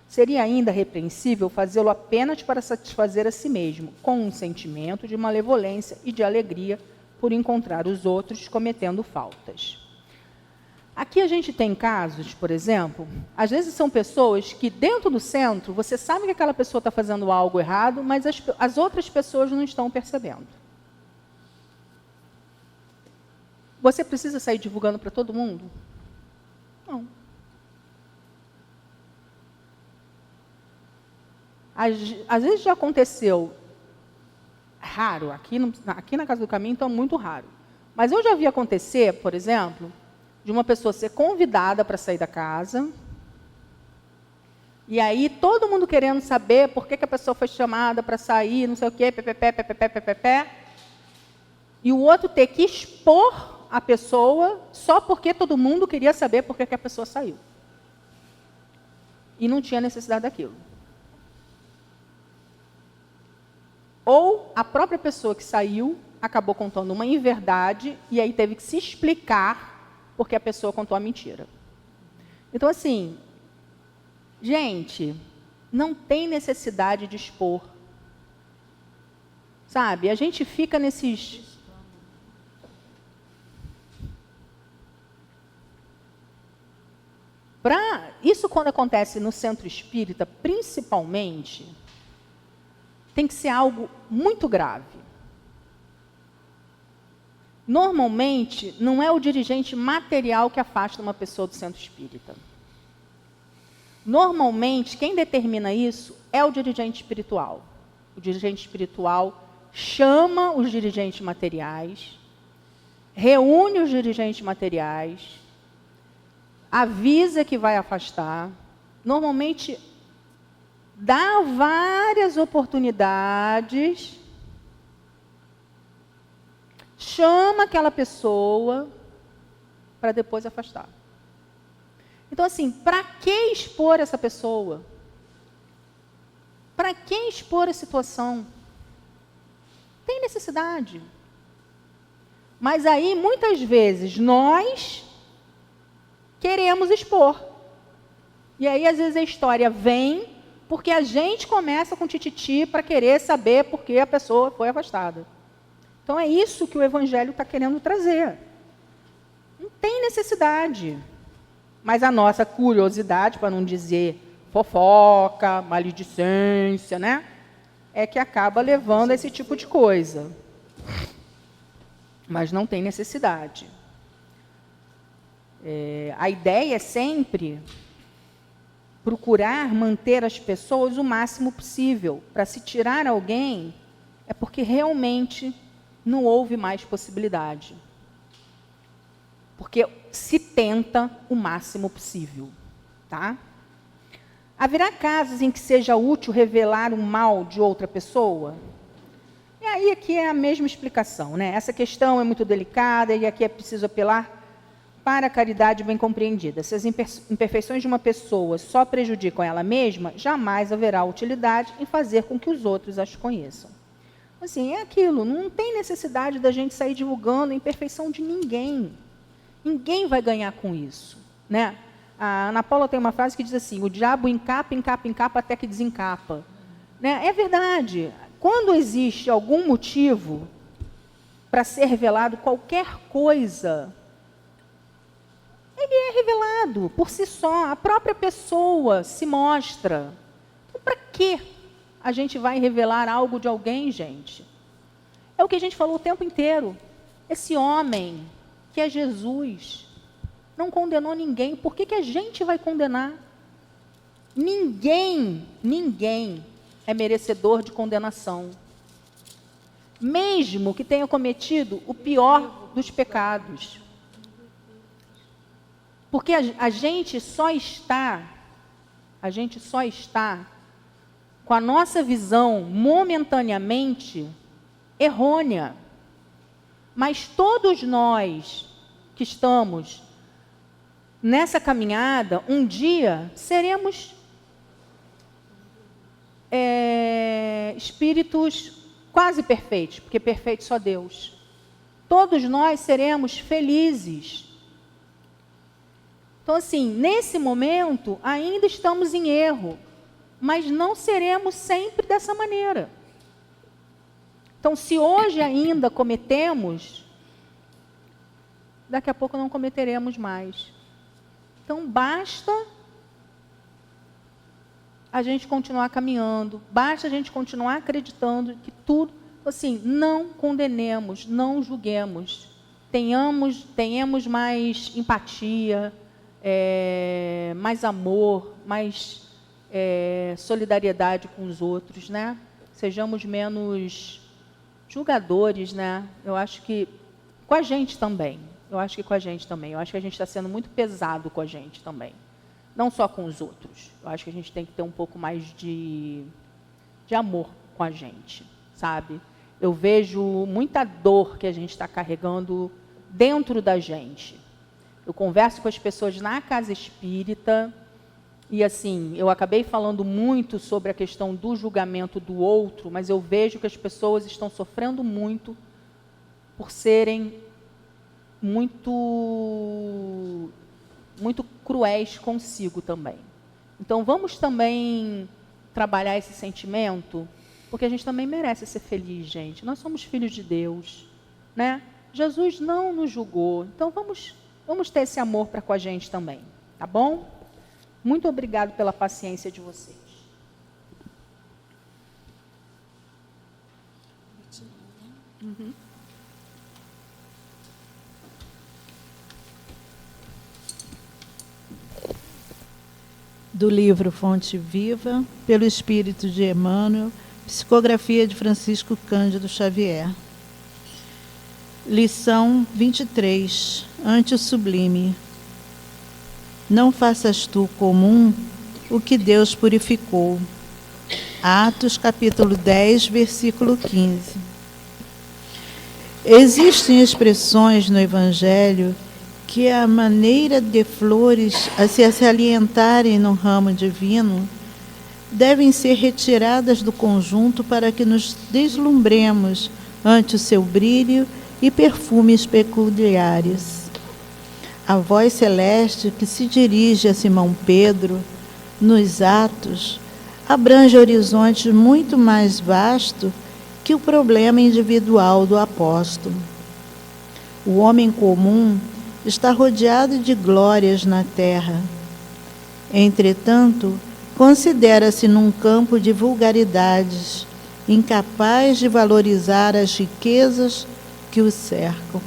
Speaker 2: Seria ainda repreensível fazê-lo apenas para satisfazer a si mesmo, com um sentimento de malevolência e de alegria por encontrar os outros cometendo faltas. Aqui a gente tem casos, por exemplo, às vezes são pessoas que dentro do centro, você sabe que aquela pessoa está fazendo algo errado, mas as outras pessoas não estão percebendo. Você precisa sair divulgando para todo mundo? Não. Às vezes já aconteceu, raro, aqui na Casa do Caminho, então é muito raro. Mas eu já vi acontecer, por exemplo, de uma pessoa ser convidada para sair da casa, e aí todo mundo querendo saber por que a pessoa foi chamada para sair, não sei o quê, e o outro ter que expor a pessoa só porque todo mundo queria saber por que a pessoa saiu. E não tinha necessidade daquilo. Ou a própria pessoa que saiu acabou contando uma inverdade e aí teve que se explicar porque a pessoa contou a mentira. Então, assim, gente, não tem necessidade de expor. Sabe, a gente fica nesses... Isso quando acontece no centro espírita, principalmente, tem que ser algo muito grave. Normalmente, não é o dirigente material que afasta uma pessoa do centro espírita. Normalmente, quem determina isso é o dirigente espiritual. O dirigente espiritual chama os dirigentes materiais, reúne os dirigentes materiais, avisa que vai afastar. Normalmente, dá várias oportunidades, chama aquela pessoa para depois afastar. Então, assim, para que expor essa pessoa? Para que expor a situação? Tem necessidade. Mas aí, muitas vezes, nós queremos expor. E aí, às vezes, a história vem porque a gente começa com tititi para querer saber por que a pessoa foi afastada. Então, é isso que o Evangelho está querendo trazer. Não tem necessidade. Mas a nossa curiosidade, para não dizer fofoca, maledicência, né? É que acaba levando a esse tipo de coisa. Mas não tem necessidade. A ideia é sempre procurar manter as pessoas o máximo possível. Para se tirar alguém, é porque realmente não houve mais possibilidade. Porque se tenta o máximo possível, tá? Haverá casos em que seja útil revelar o mal de outra pessoa? E aí aqui é a mesma explicação, né? Essa questão é muito delicada e aqui é preciso apelar para a caridade bem compreendida. Se as imperfeições de uma pessoa só prejudicam ela mesma, jamais haverá utilidade em fazer com que os outros as conheçam. Assim, é aquilo, não tem necessidade da gente sair divulgando a imperfeição de ninguém. Ninguém vai ganhar com isso, né? A Ana Paula tem uma frase que diz assim: o diabo encapa, encapa, encapa até que desencapa. Né? É verdade. Quando existe algum motivo para ser revelado qualquer coisa, ele é revelado por si só. A própria pessoa se mostra. Então, para que a gente vai revelar algo de alguém, gente? É o que a gente falou o tempo inteiro. Esse homem, que é Jesus, não condenou ninguém. Por que a gente vai condenar? Ninguém é merecedor de condenação. Mesmo que tenha cometido o pior dos pecados. Porque a gente só está com a nossa visão momentaneamente errônea. Mas todos nós que estamos nessa caminhada, um dia seremos espíritos quase perfeitos, porque perfeito só Deus. Todos nós seremos felizes. Então, assim, nesse momento, ainda estamos em erro, mas não seremos sempre dessa maneira. Então, se hoje ainda cometemos, daqui a pouco não cometeremos mais. Então, basta a gente continuar caminhando, basta a gente continuar acreditando que tudo, assim, não condenemos, não julguemos, tenhamos mais empatia, mais amor, mais solidariedade com os outros, né? Sejamos menos julgadores, né? Eu acho que com a gente também. Eu acho que a gente está sendo muito pesado com a gente também. Não só com os outros. Eu acho que a gente tem que ter um pouco mais de amor com a gente, sabe? Eu vejo muita dor que a gente está carregando dentro da gente. Eu converso com as pessoas na casa espírita e, assim, eu acabei falando muito sobre a questão do julgamento do outro, mas eu vejo que as pessoas estão sofrendo muito por serem muito cruéis consigo também. Então, vamos também trabalhar esse sentimento, porque a gente também merece ser feliz, gente. Nós somos filhos de Deus, né? Jesus não nos julgou, então vamos ter esse amor para com a gente também, tá bom? Muito obrigado pela paciência de vocês.
Speaker 3: do livro Fonte Viva, pelo Espírito de Emmanuel, psicografia de Francisco Cândido Xavier. Lição 23, ante o sublime. Não faças tu comum o que Deus purificou. Atos, capítulo 10, versículo 15. Existem expressões no Evangelho que, a maneira de flores a se salientarem no ramo divino, devem ser retiradas do conjunto para que nos deslumbremos ante o seu brilho e perfumes peculiares. A voz celeste que se dirige a Simão Pedro, nos Atos, abrange horizontes muito mais vastos que o problema individual do apóstolo. O homem comum está rodeado de glórias na terra. Entretanto, considera-se num campo de vulgaridades, incapaz de valorizar as riquezas que o cercam.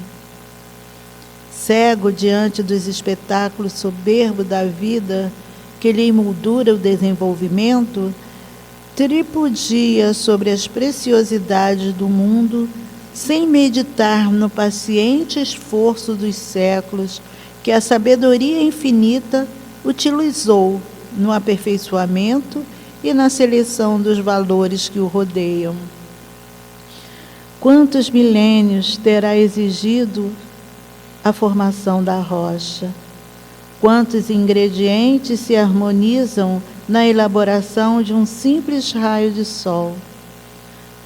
Speaker 3: Cego diante dos espetáculos soberbos da vida que lhe emoldura o desenvolvimento, tripudia sobre as preciosidades do mundo, sem meditar no paciente esforço dos séculos que a sabedoria infinita utilizou no aperfeiçoamento e na seleção dos valores que o rodeiam. Quantos milênios terá exigido a formação da rocha? Quantos ingredientes se harmonizam na elaboração de um simples raio de sol?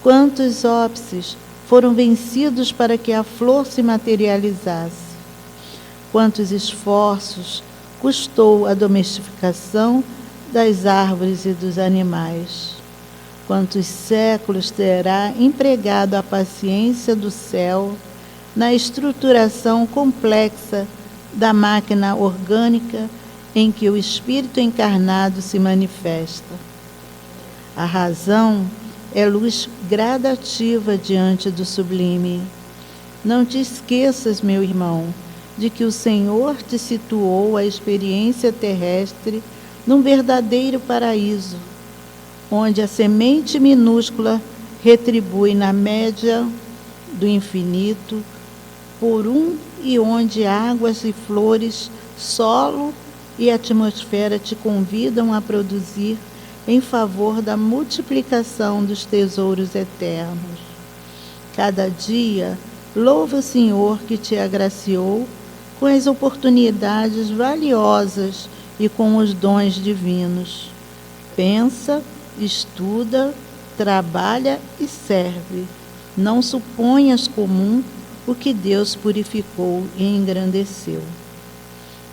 Speaker 3: Quantos óbices foram vencidos para que a flor se materializasse? Quantos esforços custou a domesticação das árvores e dos animais? Quantos séculos terá empregado a paciência do céu na estruturação complexa da máquina orgânica em que o espírito encarnado se manifesta? A razão é luz gradativa diante do sublime. Não te esqueças, meu irmão, de que o Senhor te situou a experiência terrestre num verdadeiro paraíso, onde a semente minúscula retribui na média do infinito por um, e onde águas e flores, solo e atmosfera te convidam a produzir em favor da multiplicação dos tesouros eternos. Cada dia, louva o Senhor que te agraciou com as oportunidades valiosas e com os dons divinos. Pensa, estuda, trabalha e serve. Não suponhas comum o que Deus purificou e engrandeceu.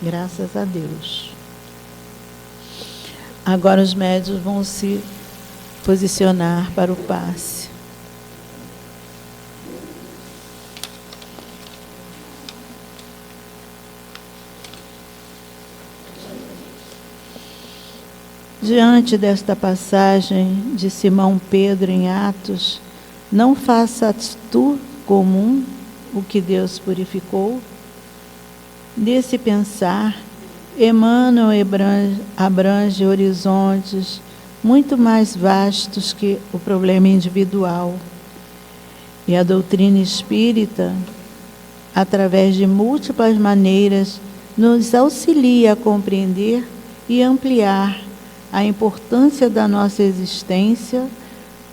Speaker 3: Graças a Deus. Agora os médiuns vão se posicionar para o passe. Diante desta passagem de Simão Pedro em Atos, não faças tu comum o que Deus purificou? Nesse pensar, Emmanuel abrange horizontes muito mais vastos que o problema individual. E a doutrina espírita, através de múltiplas maneiras, nos auxilia a compreender e ampliar a importância da nossa existência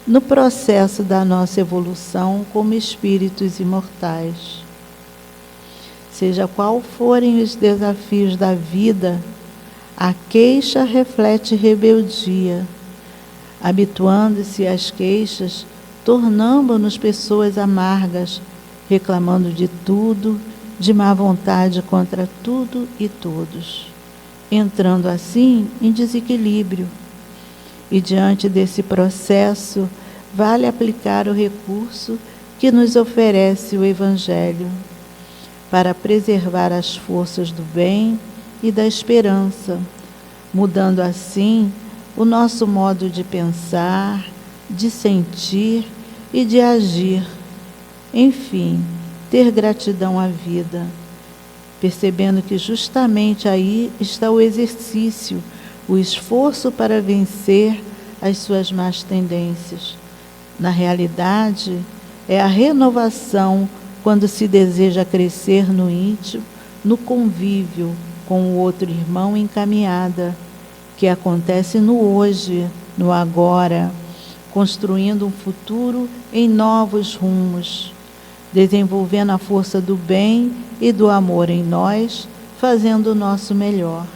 Speaker 3: no processo da nossa evolução como espíritos imortais. Seja qual forem os desafios da vida, a queixa reflete rebeldia. Habituando-se às queixas, tornamos-nos pessoas amargas, reclamando de tudo, de má vontade contra tudo e todos, entrando assim em desequilíbrio. E diante desse processo, vale aplicar o recurso que nos oferece o Evangelho, para preservar as forças do bem e da esperança, mudando assim o nosso modo de pensar, de sentir e de agir. Enfim, ter gratidão à vida, percebendo que justamente aí está o exercício o esforço para vencer as suas más tendências. Na realidade, é a renovação quando se deseja crescer no íntimo, no convívio com o outro irmão em caminhada, que acontece no hoje, no agora, construindo um futuro em novos rumos, desenvolvendo a força do bem e do amor em nós, fazendo o nosso melhor.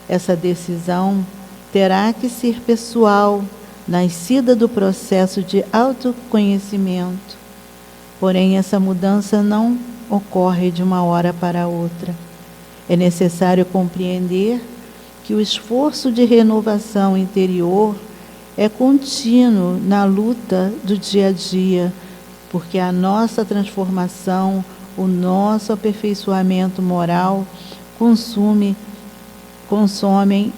Speaker 3: Essa decisão terá que ser pessoal, nascida do processo de autoconhecimento. Porém, essa mudança não ocorre de uma hora para outra. É necessário compreender que o esforço de renovação interior é contínuo na luta do dia a dia, porque a nossa transformação, o nosso aperfeiçoamento moral consomem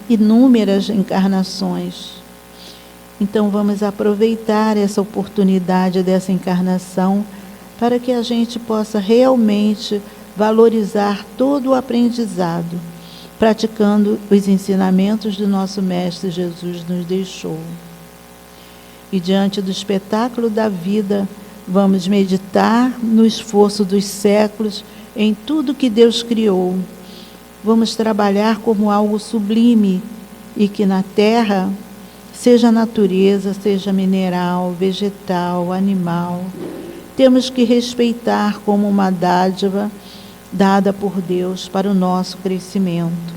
Speaker 3: inúmeras encarnações. Então vamos aproveitar essa oportunidade dessa encarnação para que a gente possa realmente valorizar todo o aprendizado, praticando os ensinamentos do nosso Mestre Jesus nos deixou. E diante do espetáculo da vida, vamos meditar no esforço dos séculos em tudo que Deus criou. Vamos trabalhar como algo sublime e que na Terra, seja natureza, seja mineral, vegetal, animal, temos que respeitar como uma dádiva dada por Deus para o nosso crescimento.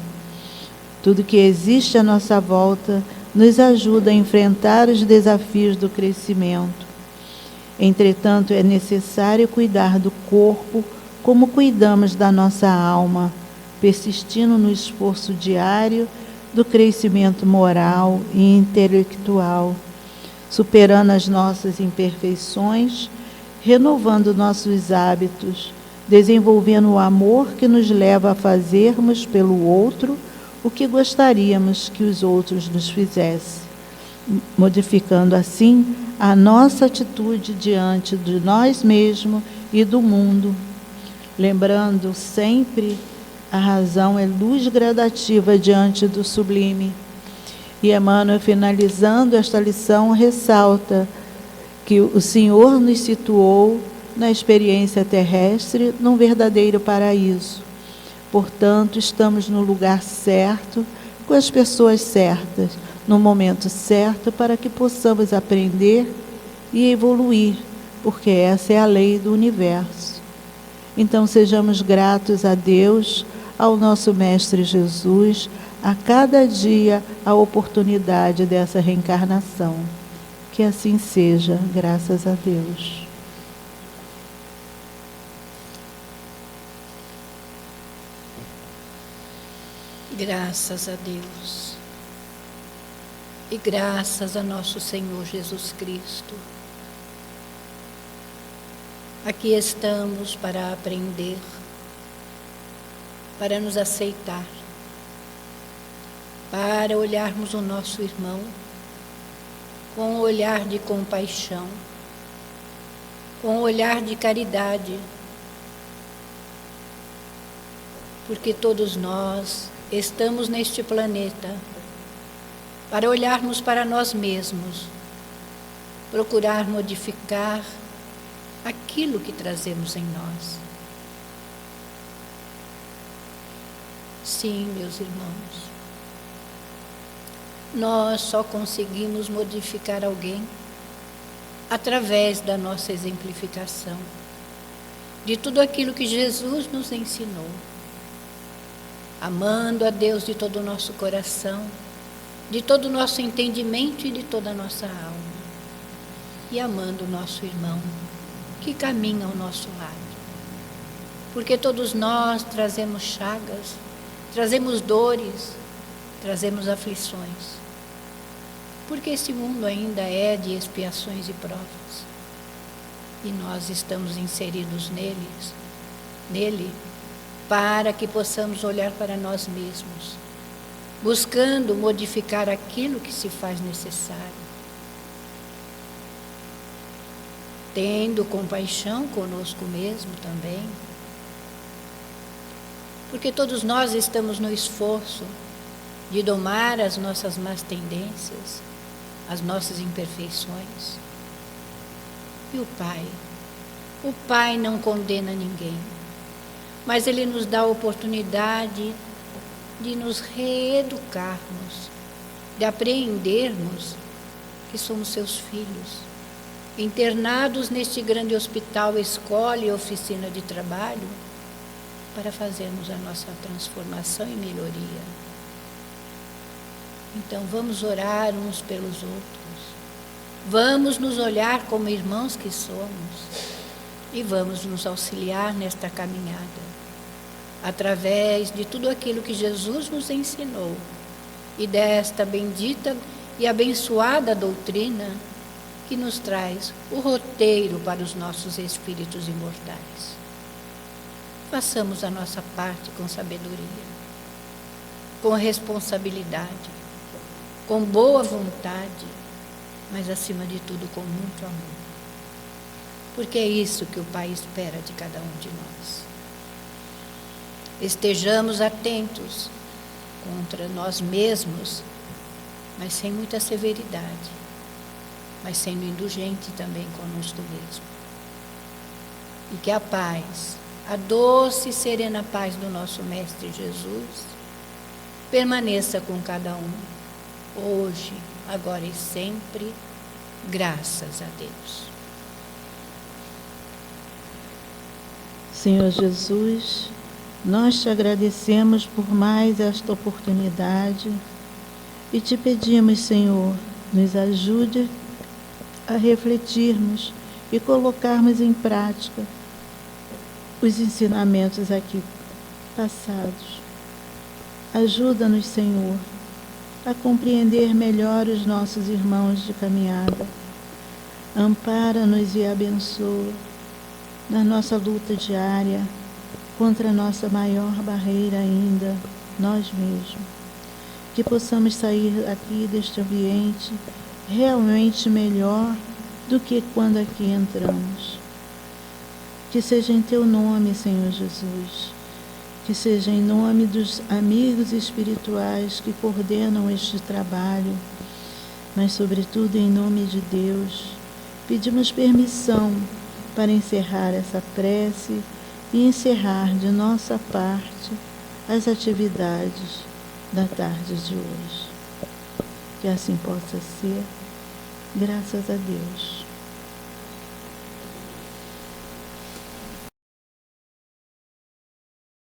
Speaker 3: Tudo que existe à nossa volta nos ajuda a enfrentar os desafios do crescimento. Entretanto, é necessário cuidar do corpo como cuidamos da nossa alma, persistindo no esforço diário do crescimento moral e intelectual, superando as nossas imperfeições, renovando nossos hábitos, desenvolvendo o amor que nos leva a fazermos pelo outro o que gostaríamos que os outros nos fizessem, modificando assim a nossa atitude diante de nós mesmos e do mundo. Lembrando sempre, a razão é luz gradativa diante do sublime. E Emmanuel, finalizando esta lição, ressalta que o Senhor nos situou na experiência terrestre num verdadeiro paraíso. Portanto, estamos no lugar certo, com as pessoas certas, no momento certo, para que possamos aprender e evoluir, porque essa é a lei do universo. Então, sejamos gratos a Deus, ao nosso Mestre Jesus, a cada dia a oportunidade dessa reencarnação. Que assim seja, graças a Deus.
Speaker 1: Graças a Deus. E graças a nosso Senhor Jesus Cristo. Aqui estamos para aprender, para nos aceitar, para olharmos o nosso irmão com um olhar de compaixão, com um olhar de caridade, porque todos nós estamos neste planeta para olharmos para nós mesmos, procurar modificar aquilo que trazemos em nós. Sim, meus irmãos, nós só conseguimos modificar alguém através da nossa exemplificação de tudo aquilo que Jesus nos ensinou, amando a Deus de todo o nosso coração, de todo o nosso entendimento e de toda a nossa alma, e amando o nosso irmão que caminha ao nosso lado. Porque todos nós trazemos chagas, trazemos dores, trazemos aflições. Porque esse mundo ainda é de expiações e provas. E nós estamos inseridos nele, para que possamos olhar para nós mesmos, buscando modificar aquilo que se faz necessário, tendo compaixão conosco mesmo também, porque todos nós estamos no esforço de domar as nossas más tendências, as nossas imperfeições. E o Pai não condena ninguém, mas Ele nos dá a oportunidade de nos reeducarmos, de apreendermos que somos seus filhos, internados neste grande hospital, escola e oficina de trabalho, para fazermos a nossa transformação e melhoria. Então vamos orar uns pelos outros, vamos nos olhar como irmãos que somos e vamos nos auxiliar nesta caminhada, através de tudo aquilo que Jesus nos ensinou e desta bendita e abençoada doutrina que nos traz o roteiro para os nossos espíritos imortais. Façamos a nossa parte com sabedoria, com responsabilidade, com boa vontade, mas acima de tudo com muito amor. Porque é isso que o Pai espera de cada um de nós. Estejamos atentos contra nós mesmos, mas sem muita severidade, mas sendo indulgente também conosco mesmo. E que a paz, a doce e serena paz do nosso Mestre Jesus, permaneça com cada um, hoje, agora e sempre, graças a Deus.
Speaker 3: Senhor Jesus, nós te agradecemos por mais esta oportunidade e te pedimos, Senhor, nos ajude a refletirmos e colocarmos em prática os ensinamentos aqui passados. Ajuda-nos, Senhor, a compreender melhor os nossos irmãos de caminhada. Ampara-nos e abençoa na nossa luta diária contra a nossa maior barreira ainda, nós mesmos. Que possamos sair aqui deste ambiente realmente melhor do que quando aqui entramos. Que seja em teu nome, Senhor Jesus, que seja em nome dos amigos espirituais que coordenam este trabalho, mas sobretudo em nome de Deus, pedimos permissão para encerrar essa prece e encerrar de nossa parte as atividades da tarde de hoje. Que assim possa ser, graças a Deus.